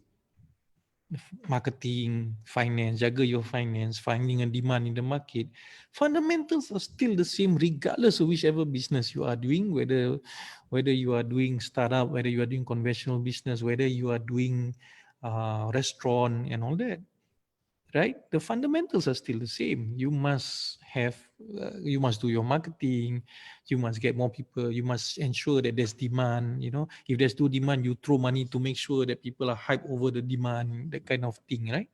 Marketing, finance, jaga your finance, finding a demand in the market. Fundamentals are still the same regardless of whichever business you are doing, whether you are doing startup, whether you are doing conventional business, whether you are doing restaurant and all that, right? The fundamentals are still the same. You must do your marketing, you must get more people, you must ensure that there's demand. If there's no demand, you throw money to make sure that people are hyped over the demand, that kind of thing, right?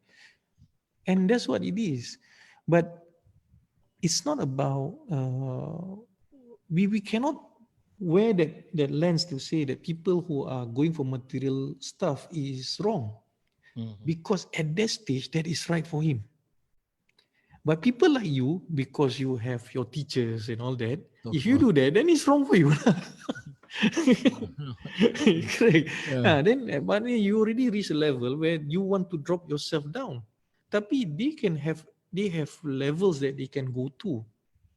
And that's what it is. But it's not about we cannot wear that lens to say that people who are going for material stuff is wrong, mhm. because at that stage that is right for him. But people like you, because you have your teachers and all that, Of if you course. do that, then it's wrong for you. Correct. Yeah. But you already reach a level where you want to drop yourself down. Tapi they have levels that they can go to.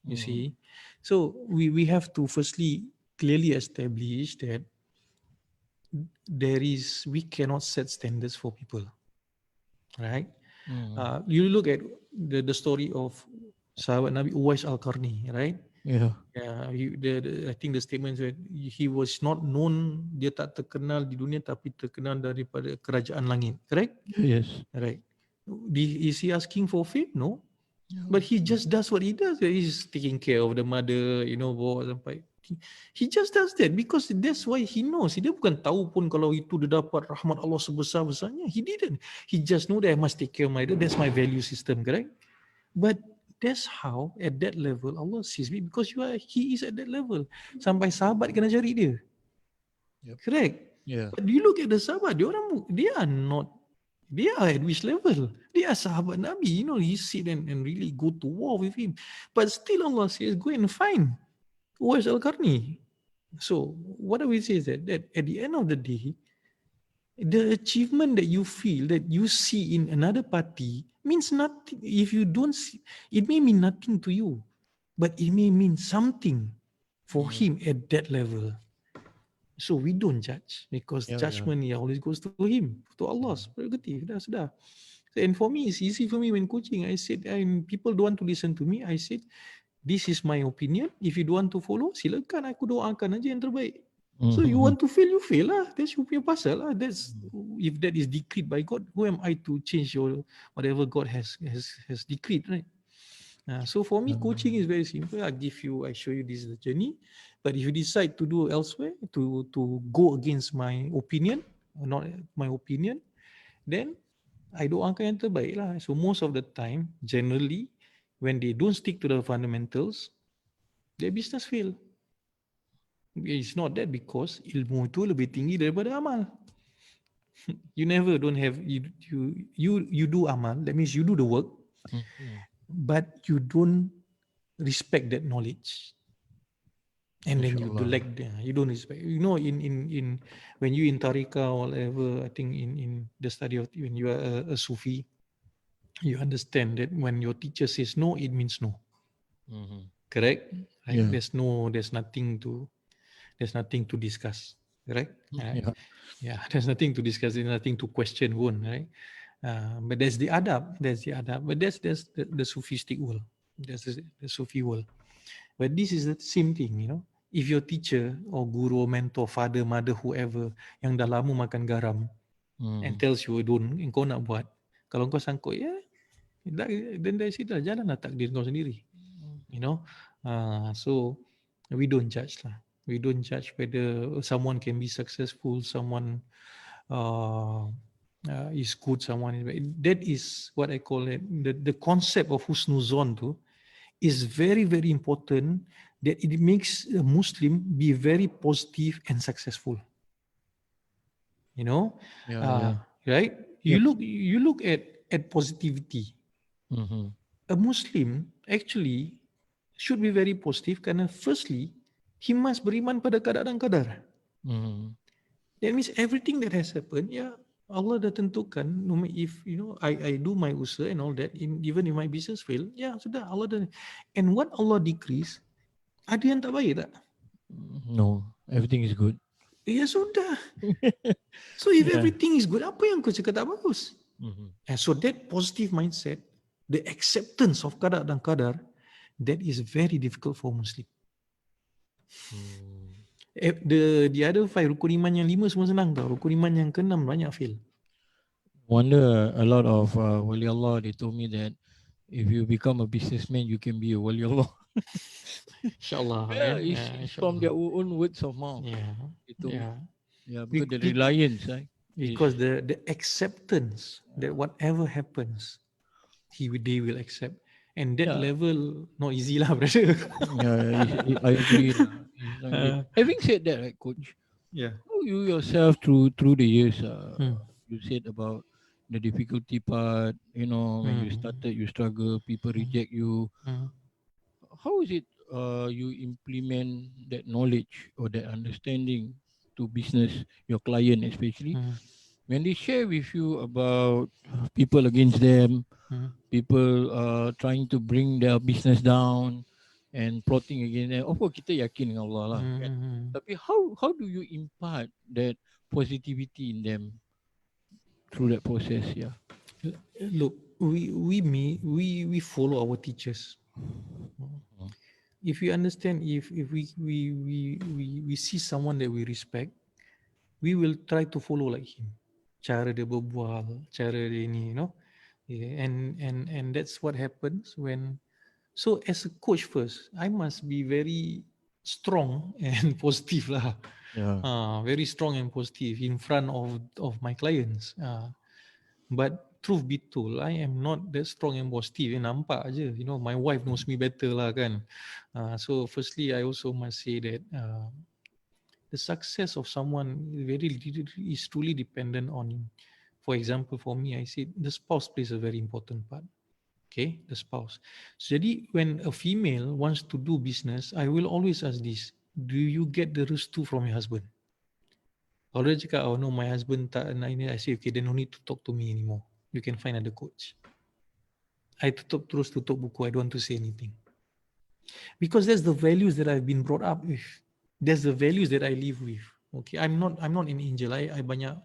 You Mhm. see, so we have to firstly clearly establish that we cannot set standards for people, right? Mhm. You look at the story of sahabat Nabi Uwais Al-Qarni, right? Yeah. Yeah, I think the statement that he was not known, dia tak terkenal di dunia tapi terkenal daripada kerajaan langit, correct? Yes. Right. Is he asking for fame? No. Yeah. But he just does what he does. He's taking care of the mother, bawa sampai. He just does that because that's why he knows. Dia bukan tahu pun kalau itu dia dapat rahmat Allah sebesar-besarnya. He didn't. He just know that I must take care of my mother. That's my value system, correct? But that's how at that level Allah sees me because he is at that level. Sampai sahabat kena cari dia. Yep. Correct. Yeah. But you look at the sahabat, they are not, they are at which level? They are sahabat Nabi. He sit and really go to war with him. But still Allah says, go and find Uwais Al-Qarni. So what I will say is that at the end of the day, the achievement that you feel, that you see in another party means nothing. If you don't see, it may mean nothing to you, but it may mean something for Mhm. him at that level. So we don't judge because Yeah. Yeah. judgment always goes to him, to Allah's Mhm. prerogative. Sudah. And for me, it's easy for me when coaching. I said, and people don't want to listen to me. I said, this is my opinion. If you don't want to follow, silakan, aku doakan aja yang terbaik. So you Mhm. want to fail, you fail lah. That's your punya pasal lah. That's, if that is decreed by God, who am I to change your whatever God has decreed, right? So for me, coaching is very simple. I show you this is the journey. But if you decide to do elsewhere, to go against my opinion, or not my opinion, then I doakan yang terbaik lah. So most of the time, generally, when they don't stick to the fundamentals, their business fail. It's not that because ilmu tu lebih tinggi daripada amal. You never don't have you do amal. That means you do the work, Mhm. but you don't respect that knowledge, and then you Mashallah. neglect them. You don't respect. In when you in tarika or whatever, I think in the study of when you are a Sufi, you understand that when your teacher says no, it means no. Mhm. Correct? Right? Yeah. There's nothing to discuss. Right? Right? Yeah. Yeah, there's nothing to discuss, there's nothing to question pun, right? But there's the adab, but that's the Sufistic world, that's the Sufi world. But this is the same thing, you know. If your teacher or guru or mentor, father, mother, whoever yang dah lama makan garam and Mm. tells you don't, kau nak buat, kalau kau sangkut, ya, then dari situ jalanlah takdir kau sendiri, you know. So we don't judge lah. We don't judge whether someone can be successful, someone uh, is good, someone is bad. That is what I call it. The concept of husnuzon tu is very very important. That it makes a Muslim be very positive and successful. You know, Yeah, yeah. right? Yes. You look at positivity. Mm-hmm. A Muslim actually should be very positive karena firstly he must beriman pada qada dan qadar. Mm-hmm. That means everything that has happened, yeah, Allah dah tentukan. If you know, I do my usaha and all that. Even if my business fail, yeah, sudah Allah dah. And what Allah decrees, ada yang tak baik tak? No, everything is good. Ya sudah. So if Yeah. everything is good, apa yang kau cakap tak bagus? Mm-hmm. And so that positive mindset, the acceptance of qada dan qadar, that is very difficult for Muslim. Mm. The other five rukun iman yang lima semua senang tau. Rukun iman yang keenam banyak fail. Wonder a lot of wali Allah. They told me that if you become a businessman, you can be a wali Allah. InsyaAllah Yeah, it's from InsyaAllah. their own words of mouth. Yeah, They told me. yeah. Yeah, Be- because the be- reliance, right, is because the acceptance that whatever happens, they will accept, and that yeah, level not easy lah, brother. yeah. I agree lah. It's not easy. uh, Having said that, right, Coach, yeah. how you yourself through the years, Hmm. you said about the difficulty part. You know, when you Hmm. started, you struggle, people reject you. Hmm. How is it you implement that knowledge or that understanding to business, your client especially, Hmm. when they share with you about people against them, Hmm. people trying to bring their business down and plotting against them. Of course, kita yakin dengan Allah lah, kan? Hmm. Tapi how do you impart that positivity in them through that process? Yeah. Look, we follow our teachers. Mhm. If we understand, if we see someone that we respect, we will try to follow like him. Cara dia berbual, cara dia ni, you know. Yeah, and that's what happens when. So as a coach first, I must be very strong and positive lah. Yeah. Very strong and positive in front of my clients. But truth be told, I am not that strong and positive. Nampak aje, you know, my wife knows me better lah kan. So firstly, I also must say that the success of someone is truly dependent on, for example, for me, I say the spouse plays a very important part. Okay, the spouse. So, jadi when a female wants to do business, I will always ask this: do you get the restu from your husband? Kalau dia cakap, oh no, my husband tak nak ini, I say, okay, then no need to talk to me anymore. You can find other coach. I terus tutup buku. I don't want to say anything. Because that's the values that I've been brought up with. That's the values that I live with. Okay, I'm not an angel. I banyak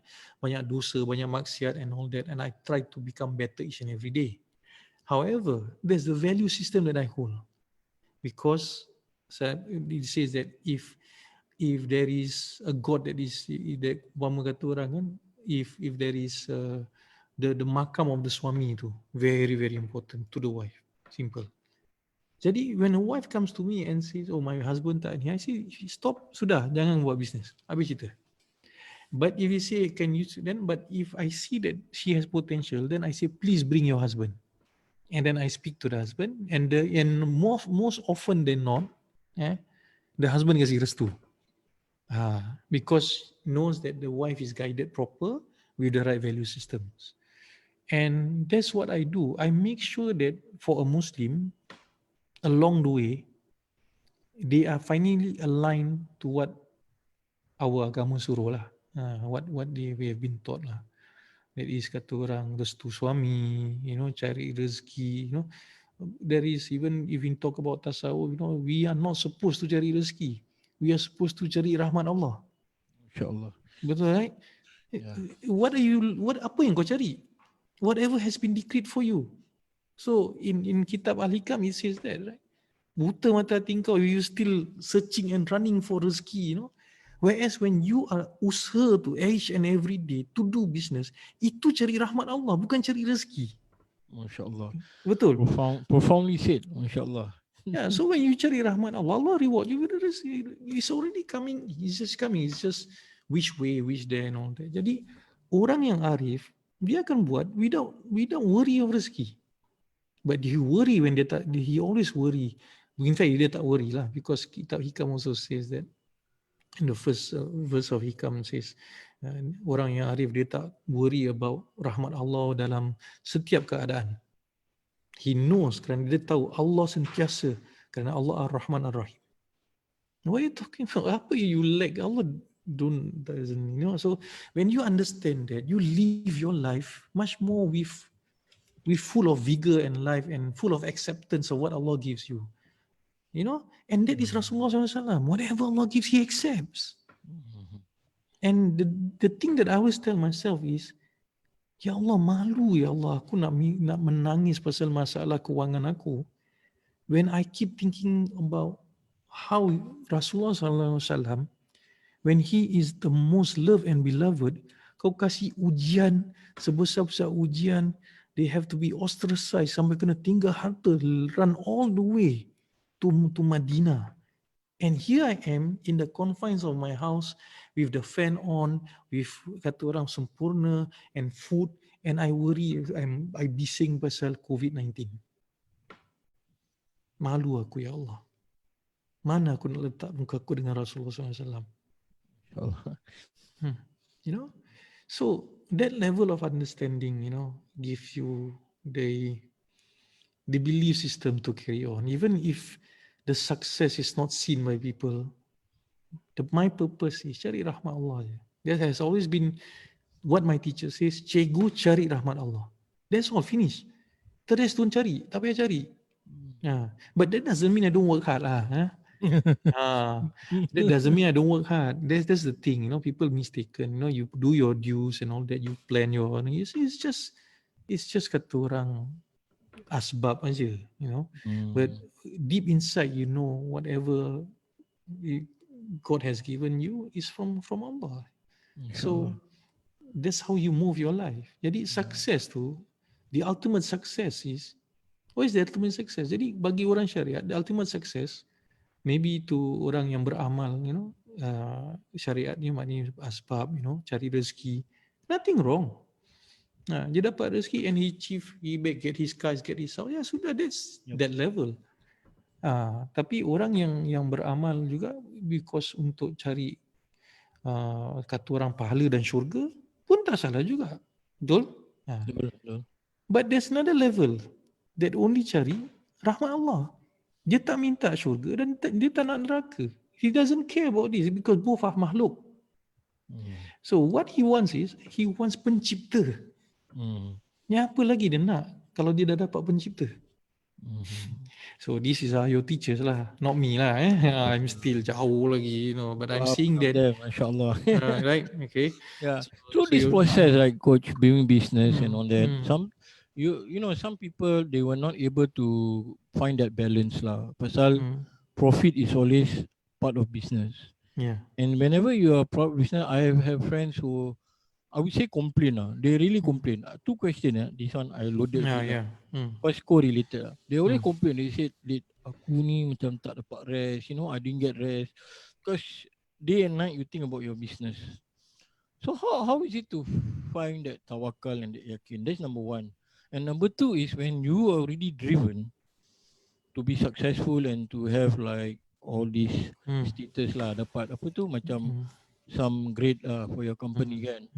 dosa, banyak maksiat and all that, and I try to become better each and every day. However, there's the value system that I hold, because it says that if there is a God that is that Bama kata orang kan, if there is the makam of the suami itu very very important to the wife. Simple. Jadi when a wife comes to me and says, oh my husband tak ni, I say stop, sudah, jangan buat business. Habis cerita. But if you say can you then, but if I see that she has potential, then I say please bring your husband. And then I speak to the husband, and most often than not, the husband kasih restu. Because knows that the wife is guided proper with the right value systems. And that's what I do. I make sure that for a Muslim, along the way, they are finally aligned to what our agama suruh lah. What we have been taught lah. That is kata orang restu suami, you know, cari rezeki, you know. There is, even if we talk about tasawuf, you know, we are not supposed to cari rezeki. We are supposed to cari rahmat Allah. InsyaAllah. Betul, right? Yeah. What apa yang kau cari? Whatever has been decreed for you. So in kitab Al-Hikam it says that, right? Buta mata hati kau, you still searching and running for rezeki, you know. Whereas when you are usaha to each and every day to do business, itu cari rahmat Allah, bukan cari rezeki. MasyaAllah. Betul? Profoundly said. MasyaAllah. Yeah, so when you cari rahmat Allah, Allah reward you with the rezeki. It's already coming, it's just coming, it's just which way, which there and all that. Jadi orang yang arif, dia akan buat without worry of rezeki. But he worry when he always worry. In fact, dia tak worry lah, because kitab Hikam also says that in the first verse of Hikam says, orang yang arif dia tak worry about rahmat Allah dalam setiap keadaan. He knows, kerana dia tahu Allah sentiasa, kerana Allah Ar-Rahman Ar-Rahim. What are you talking about? Apa you lack? Allah doesn't, you know. So when you understand that, you live your life much more with full of vigor and life and full of acceptance of what Allah gives you. You know, and that is Rasulullah SAW. Whatever Allah gives, He accepts. And the thing that I always tell myself is, Ya Allah, malu ya Allah, aku nak menangis pasal masalah kewangan aku. When I keep thinking about how Rasulullah SAW, when He is the most loved and beloved, kau kasih ujian, sebesar-besar ujian, they have to be ostracized sampai kena tinggal harta, run all the way to Madinah. And here I am in the confines of my house with the fan on, with kata orang sempurna and food, and I worry, I bising pasal COVID-19. Malu aku ya Allah. Mana aku nak letak muka aku dengan Rasulullah SAW? InsyaAllah. You know? So that level of understanding, you know, gives you the belief system to carry on. Even if the success is not seen by people, my purpose is cari rahmat Allah. That has always been what my teacher says, cikgu cari rahmat Allah. That's all, finish. The rest don't cari, tak payah cari. But that doesn't mean I don't work hard lah. That doesn't mean I don't work hard. That's the thing, you know, people mistaken. You know, you do your dues and all that, you plan your, it's just kata orang asbab aja, you know. But deep inside, you know, whatever God has given you is from Allah. So that's how you move your life. Jadi success tu, the ultimate success is, what is the ultimate success? Jadi bagi orang syariat, the ultimate success, maybe to orang yang beramal, you know, syariat ni maknanya asbab, you know, cari rezeki, nothing wrong. Dia dapat rezeki and he achieve, he get his cars, get his house, ya sudah, that's that level. Tapi orang yang beramal juga because untuk cari kata orang pahala dan syurga pun tak salah juga. Betul? Betul. But there's another level that only cari rahmat Allah. Dia tak minta syurga dan dia tak nak neraka. He doesn't care about this because both are makhluk. So what he wants is, he wants pencipta. Yang apa lagi dia nak kalau dia dah dapat pencipta? So this is your teachers lah, not me lah. I'm still jauh lagi, you know. But I'm seeing that, mashallah. right? Okay. Yeah. So Through this process, like coach, doing business and all that, some some people, they were not able to find that balance lah. Pasal profit is always part of business. Yeah. And whenever you are business, I have friends who, I would say, complain. They really complain. Two questions. This one I loaded. First co-related. They always complain. They said, aku ni macam tak dapat rest. You know, I didn't get rest. Because day and night you think about your business. So how is it to find that tawakal and that yakin? That's number one. And number two is when you are already driven to be successful and to have like all these status lah, dapat apa tu macam some grade for your company kan.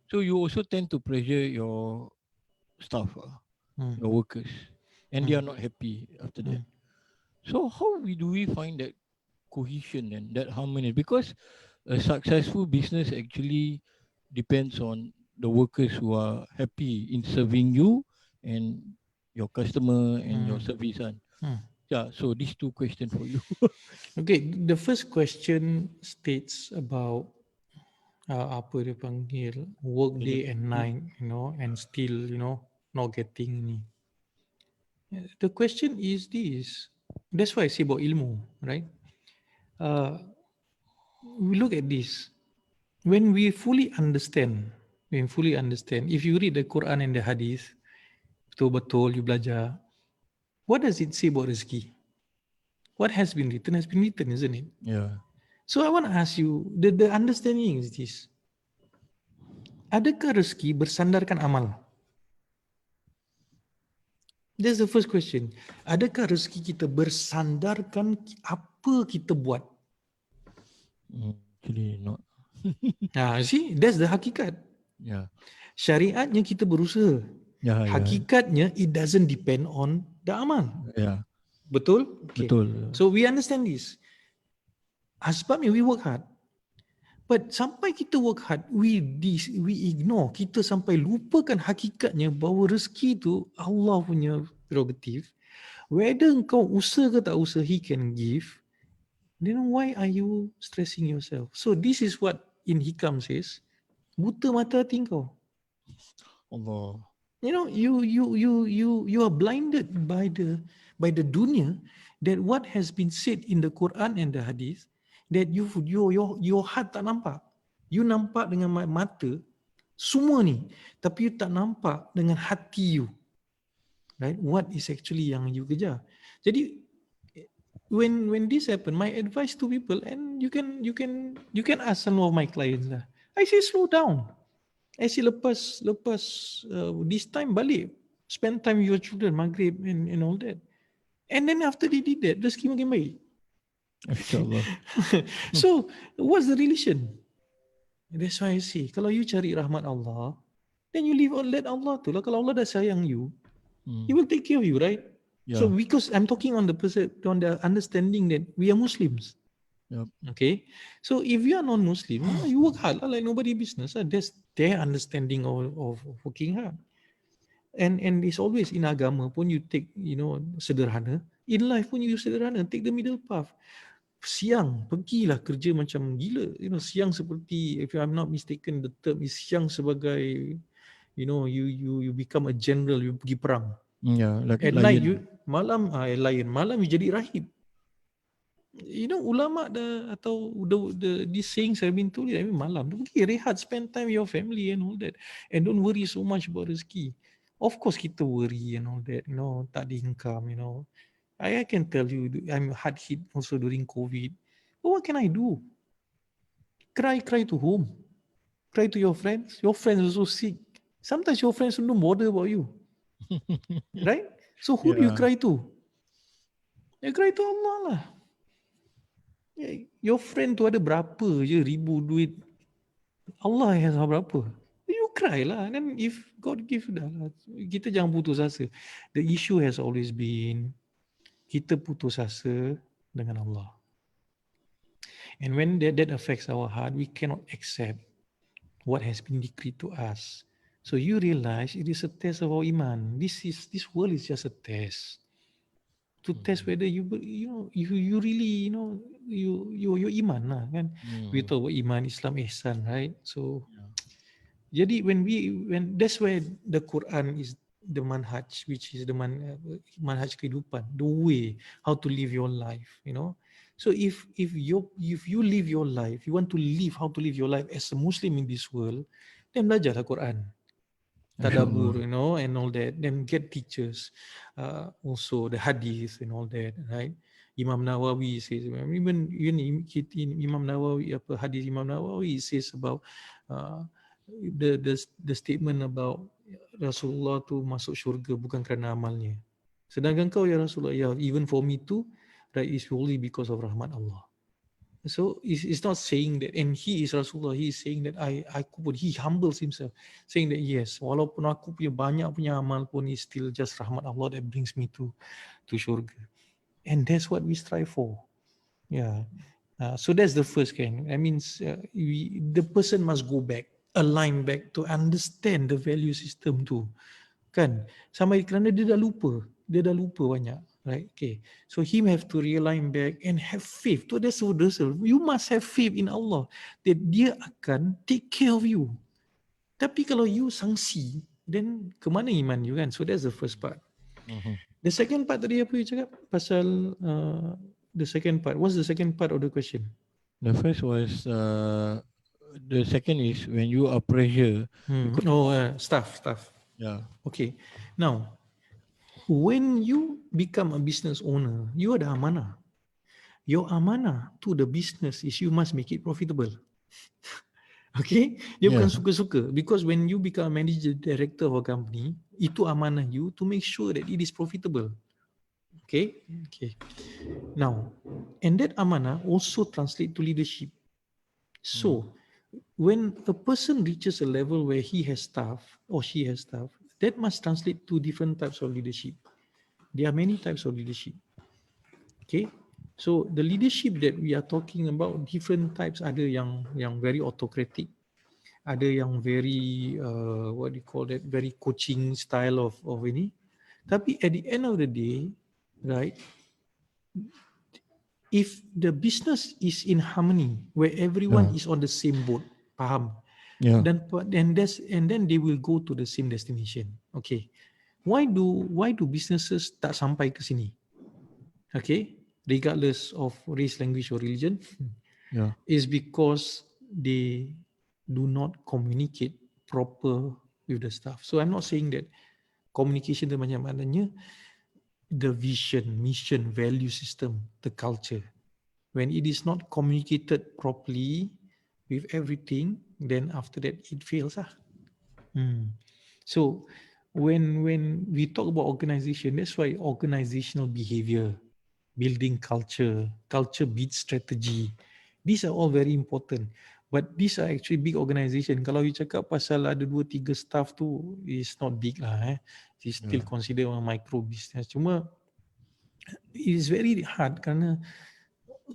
So you also tend to pressure your staff, your workers, and they are not happy after that. So how do we find that cohesion and that harmony? Because a successful business actually depends on the workers who are happy in serving you and your customer and your service. Yeah, so these two questions for you. Okay, the first question states about apa dia panggil, work day and Rezeki. night, and still, not getting ni. The question is this. That's why I say about ilmu, right? Uh, we look at this. When we fully understand, if you read the Quran and the Hadith, betul-betul you belajar, what does it say about rezeki? What has been written, isn't it? Yeah. So I want to ask you, the understanding is this. Adakah rezeki bersandarkan amal? That's the first question. Adakah rezeki kita bersandarkan apa kita buat? Actually not. See, that's the hakikat. Yeah. Syariatnya kita berusaha. Yeah, yeah. Hakikatnya, it doesn't depend on the amal. Yeah. Betul? Okay. Betul. So we understand this. Sebabnya we work hard. But sampai kita work hard, we ignore, kita sampai lupakan hakikatnya bahawa rezeki itu Allah punya prerogatif. Whether kau usaha ke tak usaha, He can give. Then why are you stressing yourself? So this is what in Hikam says, buta mata hati kau. Allah. You are blinded by the dunya, that what has been said in the Quran and the Hadith, that your heart tak nampak. You nampak dengan mata semua ni, tapi you tak nampak dengan hati you. Right? What is actually yang you kejar. Jadi when this happen, my advice to people, and you can ask some of my clients lah. I say slow down. I say lepas this time balik, spend time with your children, maghrib and all that. And then after they did that, rezeki makin baik. InsyaAllah. So what's the relation? That's why I say, kalau you cari rahmat Allah, then you let Allah tu lah. Kalau Allah dah sayang you, He will take care of you, right? Yeah. So because I'm talking on the understanding that we are Muslims. Yep. Okay, so if you are non-Muslim, you work hard like nobody business. That's their understanding of working hard. And it's always in agama pun you take, sederhana. In life pun you sederhana, take the middle path. Siang pergilah kerja macam gila. Siang seperti, if I'm not mistaken, the term is siang sebagai, you become a general, you pergi perang. Yeah, like At lion. night you malam you jadi rahib. Ulama atau these sayings have been told. Malam tu pergi rehat, spend time with your family and all that, and don't worry so much about rezeki. Of course kita worry and all that, tak ada income, I can tell you, I'm hard hit also during COVID. But what can I do? Cry to whom? Cry to your friends? Your friends also sick. Sometimes your friends don't bother about you. Right? So who do you cry to? You cry to Allah lah. Your friend tu ada berapa je ribu duit, Allah yang berapa. You cry lah. Then if God give, dah lah. Kita jangan putus asa. The issue has always been, kita putus asa dengan Allah. And when that affects our heart, we cannot accept what has been decreed to us. So you realize it is a test of our iman. This world is just a test to test whether you really your iman lah kan. We talk about iman, Islam, ihsan, right? So jadi when that's where the Quran is the manhaj, which is the manhaj kehidupan, the way how to live your life, So if you live your life, you want to live how to live your life as a Muslim in this world, then belajarlah Quran, tadabbur, and all that. Then get teachers, also the hadith and all that, right? Imam Nawawi says, even Imam Nawawi, hadith Imam Nawawi says about the statement about Rasulullah tu masuk syurga bukan kerana amalnya. Sedangkan kau ya Rasulullah, even for me too, right, is only because of rahmat Allah. So it's not saying that, and he is Rasulullah, he is saying that he humbles himself, saying that yes, walaupun aku punya banyak punya amal pun, is still just rahmat Allah that brings me to syurga. And that's what we strive for. Yeah. So that's the first kind. I mean, the person must go back, align back to understand the value system tu. Kan? Sampai kerana dia dah lupa banyak. right? Okay, so him have to realign back and have faith. So that's what you must have faith in Allah that Dia akan take care of you. Tapi kalau you sangsi, then ke mana iman you kan? So that's the first part. Mhm. The second part tadi apa you cakap pasal the second part. What's the second part of the question? The first was the second is when you are pressure because Oh, staff. yeah Okay. Now, when you become a business owner, you ada amanah. Your amanah to the business is you must make it profitable. Okay? Dia bukan yeah suka-suka. Because when you become a manager director of a company, itu amanah you to make sure that it is profitable. Okay? Okay. Now, and that amanah also translate to leadership. mm, So, when a person reaches a level where he has staff or she has staff, that must translate to different types of leadership. There are many types of leadership. Okay, so the leadership that we are talking about, different types. Ada yang very autocratic, ada yang very what do you call that, very coaching style of ini. Tapi at the end of the day, right, if the business is in harmony, where everyone yeah is on the same boat, faham? yeah And then they will go to the same destination. Okay, why do businesses tak sampai ke sini? Okay, regardless of race, language, or religion, yeah is because they do not communicate proper with the staff. So I'm not saying that communication tu banyak maknanya the vision, mission, value system, the culture. When it is not communicated properly with everything, then after that it fails. So when we talk about organization, that's why organizational behavior, building culture beats strategy. These are all very important. But these are actually big organization. Kalau you cakap pasal ada 2-3 staff tu, is not big lah. It's still yeah considered a micro business. Cuma it is very hard kerana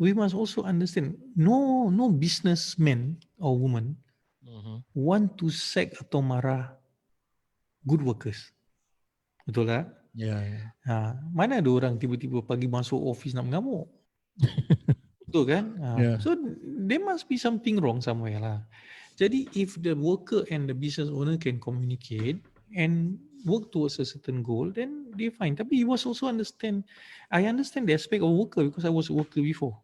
we must also understand no businessman or woman mhm. want to sack atau marah good workers. Betul tak? Yeah yeah Mana ada orang tiba-tiba pagi masuk office nak mengamuk? Betul kan? yeah So there must be something wrong somewhere lah. Jadi if the worker and the business owner can communicate and work towards a certain goal, then they fine. Tapi you must also understand, I understand the aspect of worker because I was a worker before.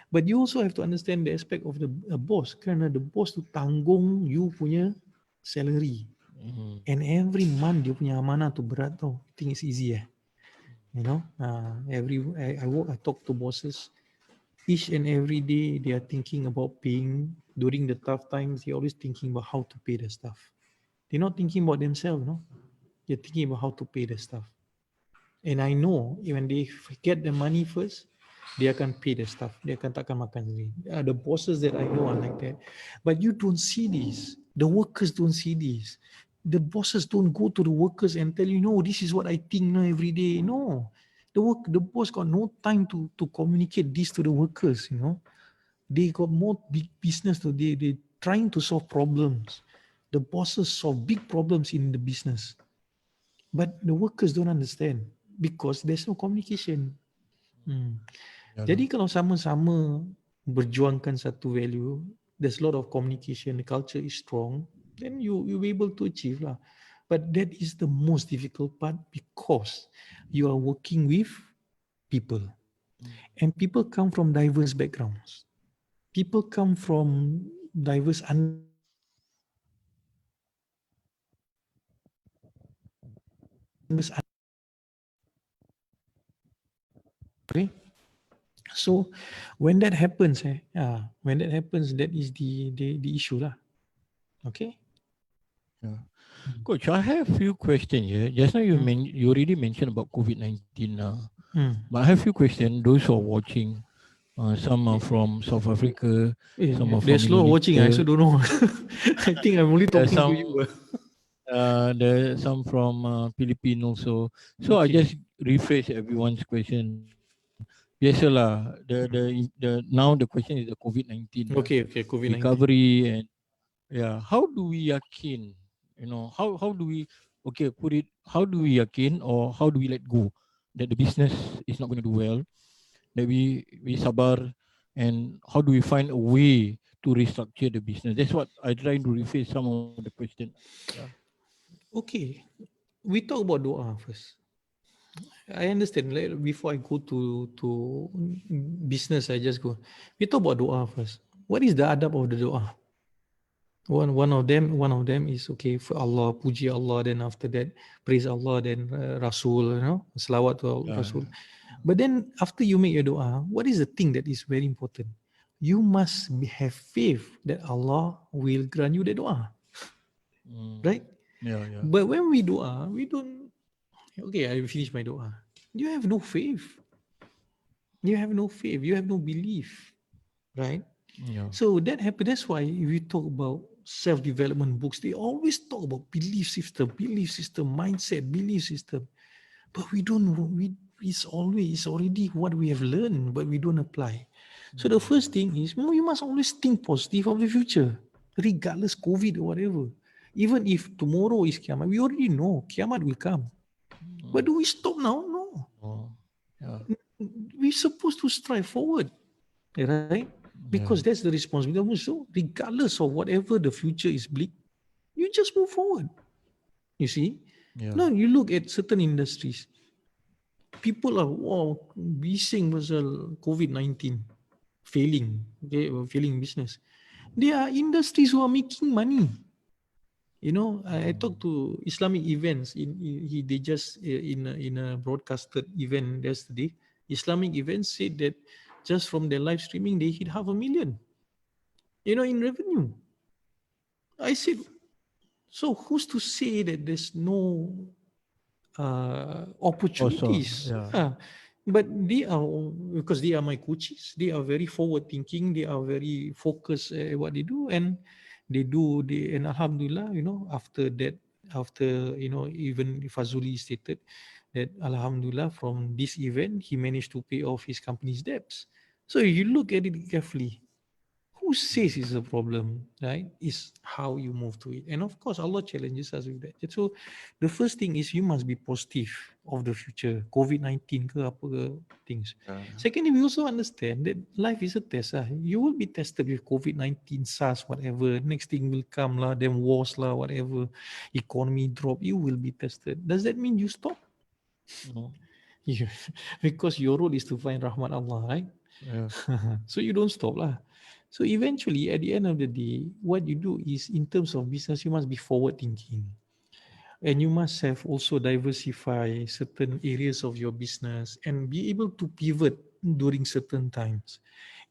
But you also have to understand the aspect of the boss. Kerana the boss tu tanggung you punya salary. mhm. And every month dia punya amanah tu berat tau. You think it's easy You know, I talk to bosses. Each and every day they are thinking about paying. During the tough times, they're always thinking about how to pay the staff. They're not thinking about themselves, no. They're thinking about how to pay the staff. And I know when they get the money first, they akan pay the staff. Dia akan takkan makan sendiri. The bosses that I know are like that. But you don't see this. The workers don't see this. The bosses don't go to the workers and tell you, no, this is what I think now every day. No. The boss got no time to communicate this to the workers, you know. They got more big business to they trying to solve problems. The bosses solve big problems in the business. But the workers don't understand because there's no communication. Hmm. Yeah lah. Jadi kalau sama-sama berjuangkan satu value, there's a lot of communication, the culture is strong, then you'll be able to achieve lah. But that is the most difficult part because you are working with people. Mm. And people come from diverse backgrounds. People come from diverse okay? So when that happens, that is the issue lah. Okay. Yeah. Coach, I have few questions here. Just now Mm. you already mentioned about COVID-19. Mm. But I have few questions. Those who are watching, some are from South Africa, some are from There's no watching. I also Indonesia. don't know. I think I'm only There's talking to you. there's some from Philippines also. So I Okay. just rephrase everyone's question. Biasalah, the now the question is the COVID-19 Okay. COVID-19. recovery and yeah. How do we yakin? How do we okay put it? How do we yakin or how do we let go? that the business is not going to do well, that we sabar, and how do we find a way to restructure the business? That's what I try to rephrase some of the question. Yeah. Okay, we talk about doa first. I understand. Like before I go to business, I just go. We talk about doa first. What is the adab of the doa? One of them is okay for Allah, puji Allah. Then after that, praise Allah. Then Rasul, salawat to Yeah. Rasul. But then after you make your doa, what is the thing that is very important? You must have faith that Allah will grant you the doa, Mm. right? Yeah, yeah. But when we doa, we don't. Okay, I finish my doa. You have no faith. You have no faith. You have no belief, right? Yeah. So that happens. That's why we talk about self-development books. They always talk about belief system, mindset, belief system. But we don't. It's already what we have learned, but we don't apply. So the first thing is you must always think positive of the future, regardless COVID or whatever. Even if tomorrow is kiamat, we already know kiamat will come. But Mm. do we stop now? No. Oh. Yeah. We're supposed to strive forward, right? Because Yeah. that's the responsibility. So, regardless of whatever the future is bleak, you just move forward. You see? Yeah. Now, you look at certain industries, people are bising pasal COVID-19 failing, okay, or failing business. There are industries who are making money. I talked Mm. to Islamic events. They just in a broadcasted event yesterday. Islamic events said that just from their live streaming they hit 500,000. In revenue. I said, so who's to say that there's no Also, opportunities? yeah. But they are, because they are my coaches. They are very forward thinking. They are very focused at what they do, and and Alhamdulillah, after that, after even Fazuli stated that Alhamdulillah, from this event he managed to pay off his company's debts. So if you look at it carefully, who says it's a problem, right? Is how you move to it. And of course, Allah challenges us with that. So the first thing is you must be positive of the future. COVID-19 ke apa ke things. Yeah. Secondly, we also understand that life is a test. You will be tested with COVID-19, SARS, whatever. Next thing will come lah, then wars lah, whatever. Economy drop, you will be tested. Does that mean you stop? No. You, because your role is to find rahmat Allah, right? Yeah. So you don't stop lah. So eventually, at the end of the day, what you do is, in terms of business, you must be forward thinking, and you must have also diversify certain areas of your business and be able to pivot during certain times,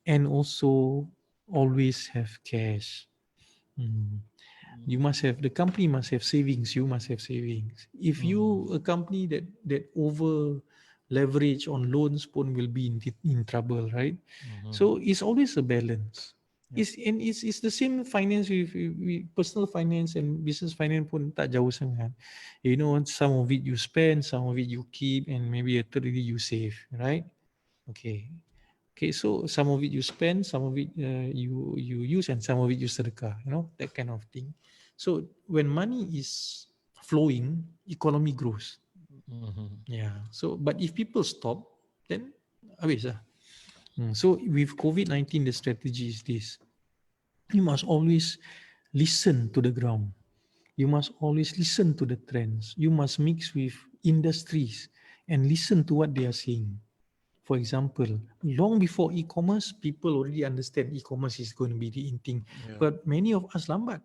and also always have cash. Mm. You Mm. must have, the company must have savings. You must have savings. If you, a Mm. company that over leverage on loans pun will be in trouble, right? Mm-hmm. So it's always a balance. Yep. It's the same finance with personal finance and business finance pun tak jauh sangat. Some of it you spend, some of it you keep, and maybe a third of it you save, right? Okay. Okay, so some of it you spend, some of it you use, and some of it you sedekah. That kind of thing. So when money is flowing, economy grows. Mm-hmm. Yeah. So, but if people stop, then habis lah. So with COVID-19, the strategy is this: you must always listen to the ground. You must always listen to the trends. You must mix with industries and listen to what they are saying. For example, long before e-commerce, people already understand e-commerce is going to be the in thing. Yeah. But many of us lambat,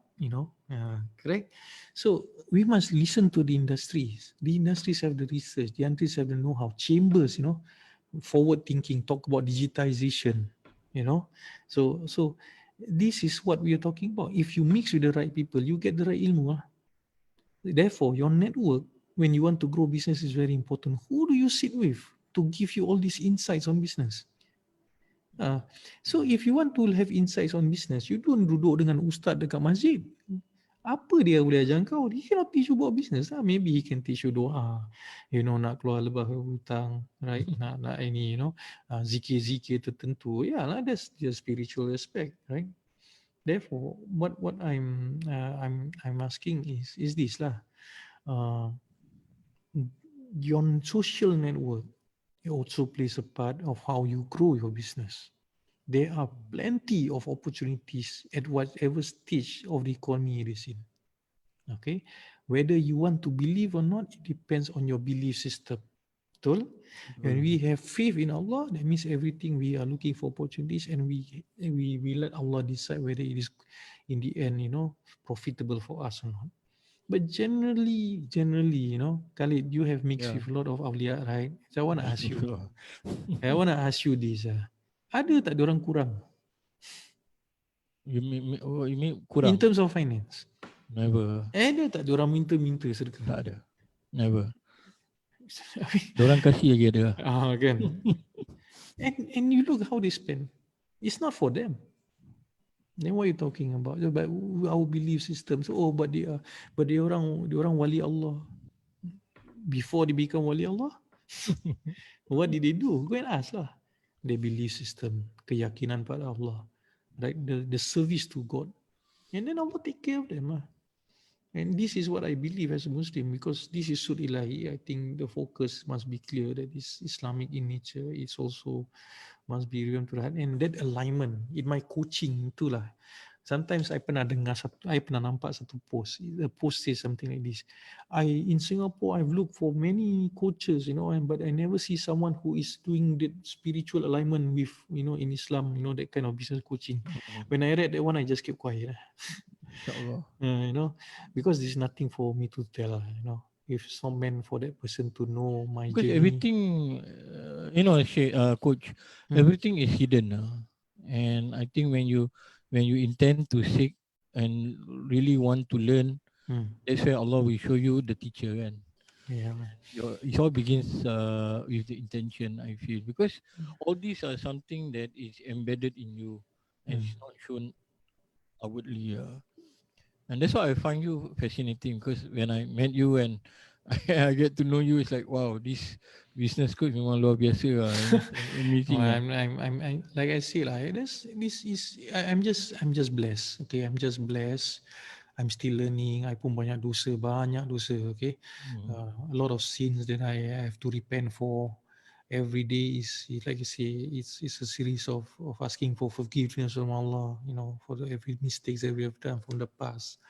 correct? So we must listen to the industries. The industries have the research. The industries have the know-how. Chambers, forward thinking, talk about digitization, you know. So this is what we are talking about. If you mix with the right people, you get the right ilmu. Therefore, your network, when you want to grow business, is very important. Who do you sit with to give you all these insights on business? Ah, so if you want to have insights on business, you don't duduk dengan ustaz dekat masjid. Apa dia boleh ajar kau? He cannot teach you about business. Maybe he can teach you doa, nak keluar lebah hutang, right? Nak ini, zikir-zikir tertentu. Yeah lah, that's the spiritual aspect, right? Therefore, what I'm asking is this lah. Uh, your social network also plays a part of how you grow your business. There are plenty of opportunities at whatever stage of the economy it is in. Okay, whether you want to believe or not, it depends on your belief system. Betul? When we have faith in Allah, that means everything we are looking for opportunities, and we let Allah decide whether it is in the end, profitable for us or not. But generally, Khalid, you have mixed Yeah. with a lot of awliya, right? So I want to ask you. Astagfirullah. I want to ask you this. Ada tak orang kurang You mean in kurang? terms of finance? Never. Ada tak orang minta-minta sedekah? Tak ada. Never. I mean, Diorang kasih lagi ada. kan? And you look how they spend. It's not for them. Then what are you talking about? But our belief systems. Oh, but dia orang wali Allah. Before they become wali Allah, what did they do? Go and ask lah. Their belief system, keyakinan pada Allah, right? The service to God, and then Allah take care of them lah. And this is what I believe as a Muslim, because this is Sur Ilahi. I think the focus must be clear that it's Islamic in nature. It's also must be real to that. And that alignment in my coaching itulah. Sometimes I pernah nampak satu post. The post says something like this. In Singapore, I've looked for many coaches, but I never see someone who is doing the spiritual alignment with, in Islam, that kind of business coaching. When I read that one, I just kept quiet. InsyaAllah. Because there's nothing for me to tell, if it's not meant for that person to know my Because journey. everything, coach, everything is hidden. And I think when you intend to seek and really want to learn, that's where Allah will show you the teacher. And Yeah. it all begins with the intention, I feel. Because all these are something that is embedded in you and it's not shown outwardly. And that's why I find you fascinating, because when I met you and I get to know you, it's like, wow, this business coach memang luar biasa lah. It's Well, amazing lah. I'm like I say lah. I'm just blessed. Okay, I'm just blessed. I'm still learning. I pun banyak dosa. Okay, a lot of sins that I have to repent for. Every day is like I say, it's a series of asking for forgiveness from Allah. For every mistakes that we have done from the past.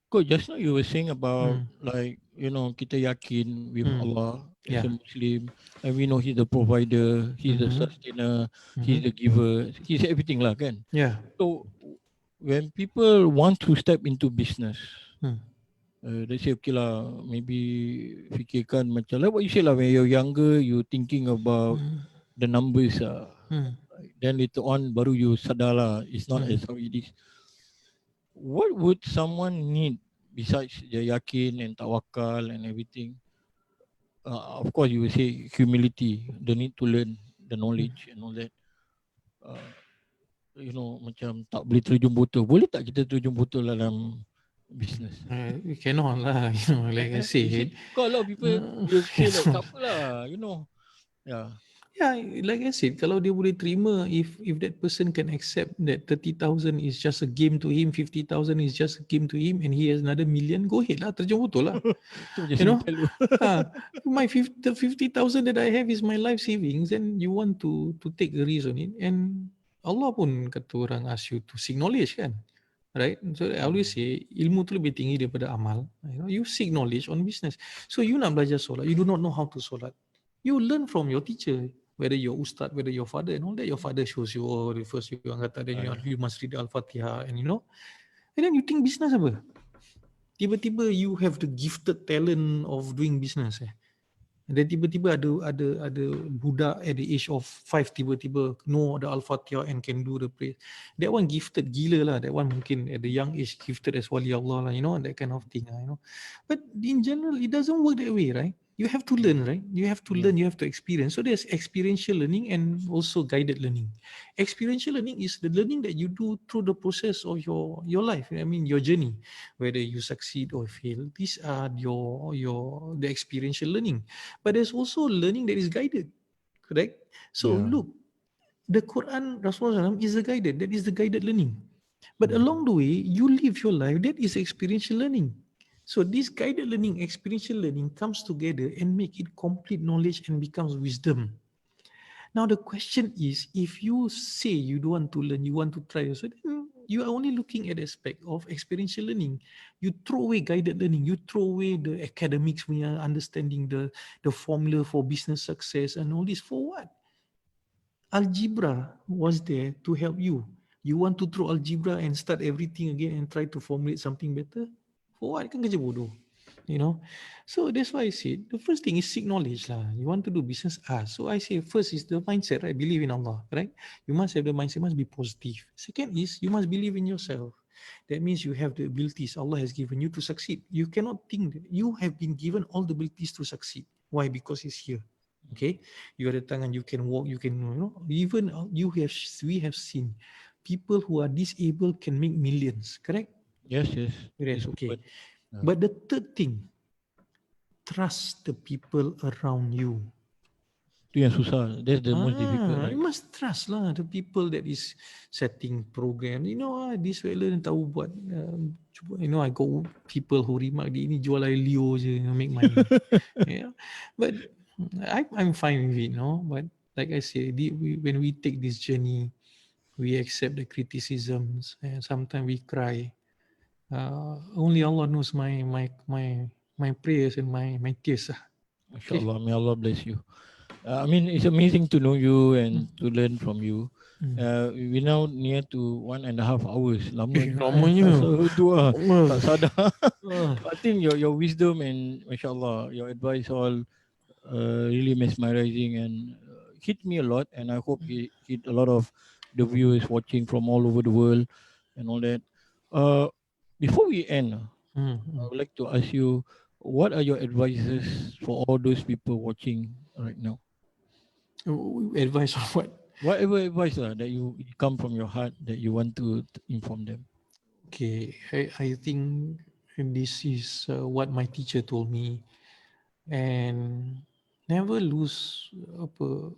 Coach, just now you were saying about Mm, like, kita yakin with mm, Allah as a yeah. Muslim, and we know He's the provider, He's the Mm-hmm, sustainer, He's mm-hmm, the giver, He's everything lah kan. yeah. So when people want to step into business, Mm, they say okay lah, maybe fikirkan macam like what you say lah, when you're younger, you thinking about mm, the numbers. mm, Then later on, baru you sadar lah, it's not mm. as how it is. What would someone need besides the yakin and tawakal and everything? Of course, you will say humility, the need to learn the knowledge and all that. Uh, macam tak boleh terjun botol. Boleh tak kita terjun botol dalam business? We cannot lah, like I You see, said. got a lot of people will say like, tak apalah, Yeah. Yeah, like I said, kalau dia boleh terima, if that person can accept that 30,000 is just a game to him, 50,000 is just a game to him, and he has another million, go ahead lah, terjun botol lah. Itu macam You know, singtel tu. the 50,000 that I have is my life savings, and you want to take a risk on it, and Allah pun kata orang ask you to seek knowledge kan, right? So I always say ilmu tu lebih tinggi daripada amal. You seek knowledge on business. So you nak belajar solat, you do not know how to solat, you learn from your teacher, whether your ustad, whether your father and all that. Your father shows you, the first you angkat, then you must read Al-Fatihah, and and then you think business apa? Tiba-tiba you have the gifted talent of doing business. Dan tiba-tiba ada budak at the age of 5 tiba-tiba know the Al-Fatihah and can do the prayer. That one gifted gila lah. That one mungkin at the young age gifted as wali Allah lah, that kind of thing lah. But in general, it doesn't work that way, right? You have to learn, right? You have to learn, you have to experience. So there's experiential learning and also guided learning. Experiential learning is the learning that you do through the process of your life. I mean, your journey, whether you succeed or fail. These are the experiential learning. But there's also learning that is guided, correct? So Yeah. look, the Quran, Rasulullah is a guided, that is the guided learning. But along the way, you live your life, that is experiential learning. So this guided learning, experiential learning comes together and make it complete knowledge and becomes wisdom. Now the question is, if you say you don't want to learn, you want to try, so then you are only looking at the aspect of experiential learning. You throw away guided learning, you throw away the academics when you're understanding the formula for business success and all this. For what? Algebra was there to help you. You want to throw algebra and start everything again and try to formulate something better? For what? Kan kerja bodoh. You know? So that's why I said the first thing is seek knowledge lah. You want to do business, so I say first is the mindset, right? Believe in Allah, right? You must have the mindset, must be positive. Second is you must believe in yourself. That means you have the abilities Allah has given you to succeed. You cannot think that you have been given all the abilities to succeed. Why? Because it's here. Okay, you ada tangan, you can walk, you can, even we have seen people who are disabled can make millions, correct? Yes, yes. Yes, It's okay. proven. Yeah. But the third thing, trust the people around you. Itu yang susah. That's the most difficult, You right? must trust lah the people that is setting program. This fella ni tahu buat. I got people who remark dia ni jual air Leo je, make money. Yeah, but I'm fine with it, no. But like I say, when we take this journey, we accept the criticisms, and sometimes we cry. Only Allah knows my prayers and my tears. Okay. MashaAllah, may Allah bless you. I mean, it's amazing to know you and to learn from you. Mm. We now near to 1.5 hours. Lama juga tak Namanya. sahur tu tak sadar. Ah. I think your wisdom and mashallah, your advice all really mesmerizing and hit me a lot. And I hope it hit a lot of the viewers watching from all over the world and all that. Uh, Before we end, I Mm. would like to ask you, what are your advices for all those people watching right now? Advice on what? Whatever advice that you come from your heart that you want to inform them. Okay, I think this is what my teacher told me, and never lose apa.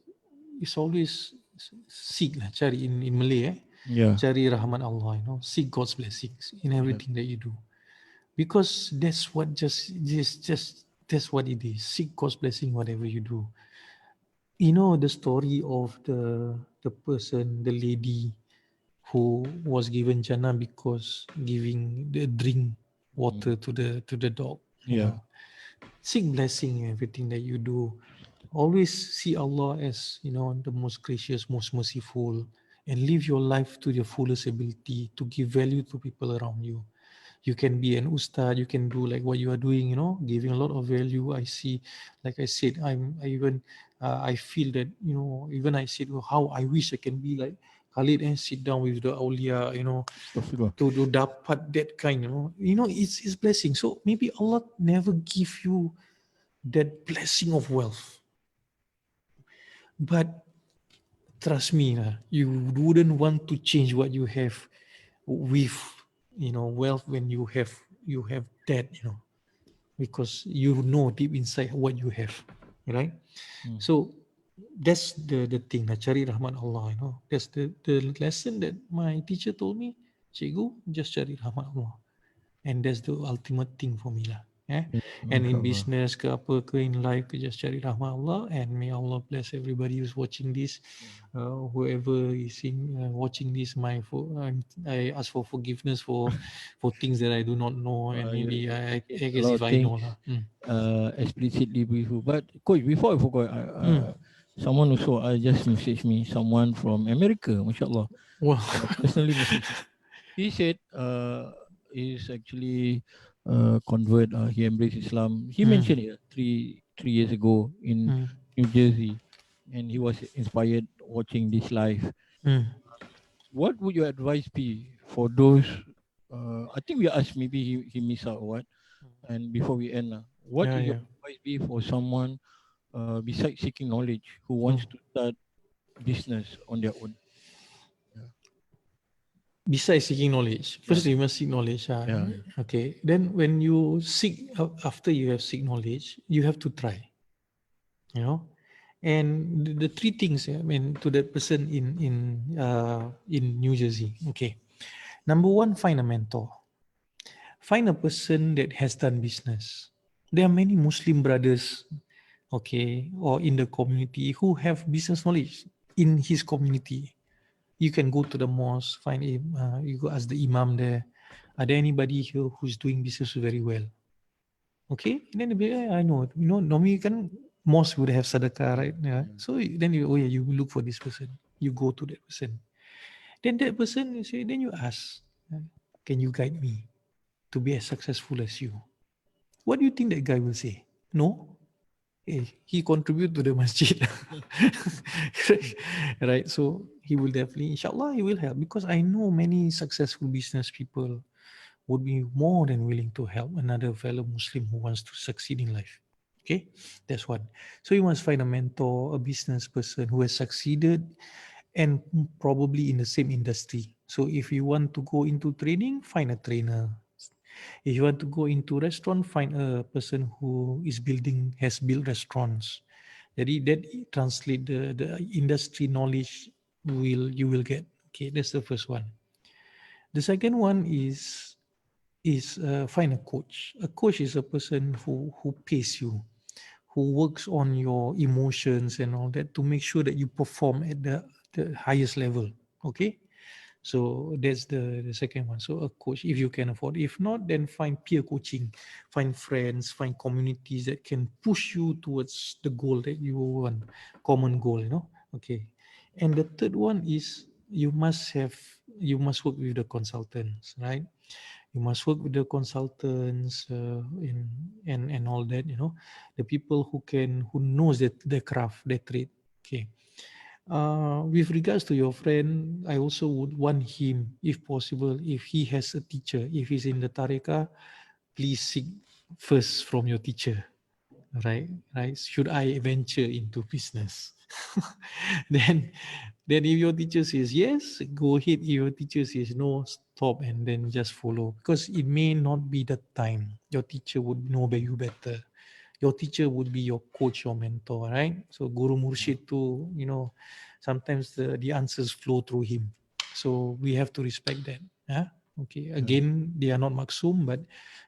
It's always seek lah, cari in Malay, Yeah, cari rahmat Allah. Seek God's blessings in yeah, everything that you do, because that's what just that's what it is. Seek God's blessing whatever you do. The story of the person, the lady who was given Jannah because giving the drink water to the dog. yeah. Seek blessing in everything that you do. Always see Allah as the most gracious, most merciful, and live your life to your fullest ability to give value to people around you. You can be an ustad, you can do like what you are doing, giving a lot of value. I see, like I said, I feel that, even I said, how I wish I can be like Khalid and sit down with the awliya, Astaghfirullah. to dapat that kind, it's blessing. So maybe Allah never give you that blessing of wealth, but trust me, you wouldn't want to change what you have with, wealth when you have that, because you know deep inside what you have, right? Mm. So that's the thing, cari rahmat Allah. That's the lesson that my teacher told me. Cikgu, just cari rahmat Allah, and that's the ultimate thing for me lah. Yeah, And in mashallah. business ke apa ke in life, just cari rahmat Allah, and may Allah bless everybody who's watching this. Whoever is watching this, I ask for forgiveness for things that I do not know, and maybe I You act a as lot if of I things know lah. explicitly before. But coach, before I forgot, Mm. someone also just messaged me, someone from America, mashallah, Well, personally messaged me. He said he's actually convert. He embraced Islam. He mm, mentioned it three years ago in mm, New Jersey, and he was inspired watching this live. mm. What would your advice be for those? I think we asked, maybe he missed out or what. And before we end, what Yeah, is your yeah. advice be for someone besides seeking knowledge who Mm. wants to start business on their own? Yeah, Besides seeking knowledge, yeah, first you must seek knowledge. yeah, yeah. Okay. Then when you seek, after you have seek knowledge, you have to try. You know, and the three things. I mean, to that person in New Jersey. Okay. Number one, find a mentor. find a person that has done business. There are many Muslim brothers, okay, or in the community who have business knowledge in his community. You can go to the mosque, find him, you go ask the imam there, are there anybody here who's doing business very well? Okay, and then they'll be, I know, normally can mosque would have sadaqah, right? Yeah. Yeah. So then you, oh yeah, you look for this person, you go to that person. Then that person, you say, then you ask, can you guide me to be as successful as you? What do you think that guy will say? No? He contribute to the masjid. Right? So he will definitely, inshallah, he will help because I know many successful business people would be more than willing to help another fellow Muslim who wants to succeed in life. Okay, that's one. So you must find a mentor, a business person who has succeeded and probably in the same industry. So if you want to go into training, find a trainer. If you want to go into restaurant, find a person who is building, has built restaurants. Jadi that translate the industry knowledge you will get. Okay, that's the first one. The second one is find a coach. A coach is a person who pays you, who works on your emotions and all that to make sure that you perform at the highest level. Okay, so that's the second one. So a coach, if you can afford. If not, then find peer coaching, find friends, find communities that can push you towards the goal that you want, common goal, Okay. And the third one is you must work with the consultants, right? You must work with the consultants and all that, the people who knows that the craft, the trade. Okay. With regards to your friend, I also would want him, if possible, if he has a teacher, if he's in the Tareka, please seek first from your teacher, right? Should I venture into business? then, then if your teacher says yes, go ahead. If your teacher says no, stop and then just follow because it may not be the time. Your teacher would know you better. Your teacher would be your coach, your mentor, right? So Guru Murshid too, sometimes the answers flow through him. So we have to respect that. Yeah. Okay. Yeah. Again, they are not maksum, but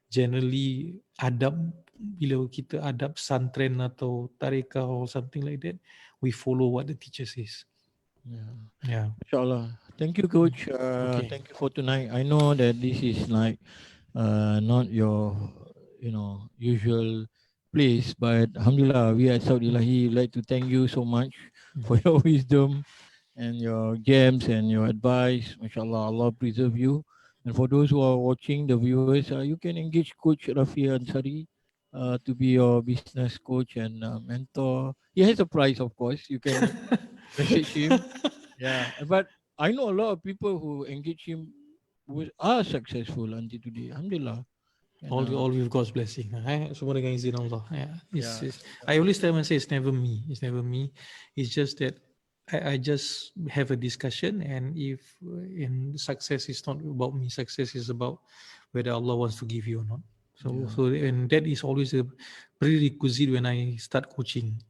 generally adab bila kita adab santren atau tarikah or something like that, we follow what the teacher says. Yeah. Yeah. Inshallah. Thank you, Coach. Okay. Thank you for tonight. I know that this is like not your usual place, but Alhamdulillah, we at Saudi Ilahi would like to thank you so much for your wisdom and your gems and your advice. MashaAllah, Allah preserve you. And for those who are watching, the viewers, you can engage Coach Rafi Ansari to be your business coach and mentor. He has a price, of course. You can message him. Yeah, but I know a lot of people who engage him who are successful until today. Alhamdulillah. And All with God's blessing. Semua dengan izin Allah. Yeah. yeah, I always tell myself it's never me. It's never me. It's just that I just have a discussion, and if in success is not about me, success is about whether Allah wants to give you or not. yeah, And that is always a prerequisite when I start coaching.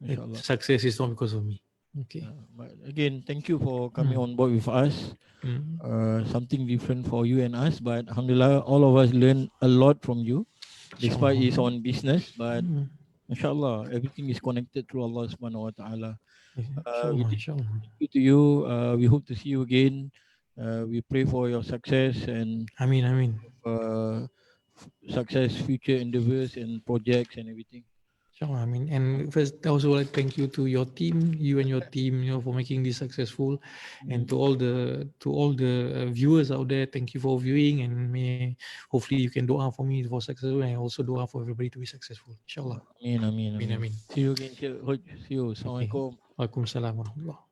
inshallah. Success is not because of me. Okay. But again, thank you for coming Mm. on board with us. Mm. Something different for you and us, but Alhamdulillah, all of us learn a lot from you, despite it's InsyaAllah. on business. But Mm. inshallah, everything is connected through Allah Subhanahu Wa Taala. We InsyaAllah. did InsyaAllah. thank you to you. We hope to see you again. We pray for your success and Amin. Amin. success, future endeavors and projects and everything. Sure. I mean, and first, I also like thank you to your team, you and your team, for making this successful, and Mm. to all the viewers out there. Thank you for viewing, and hopefully you can dua for me for successful, and also dua for everybody to be successful. Inshallah. Amin, amin, Amin. amin. Amin. See you again. See you. Okay. Assalamualaikum. Waalaikumsalam warahmatullah.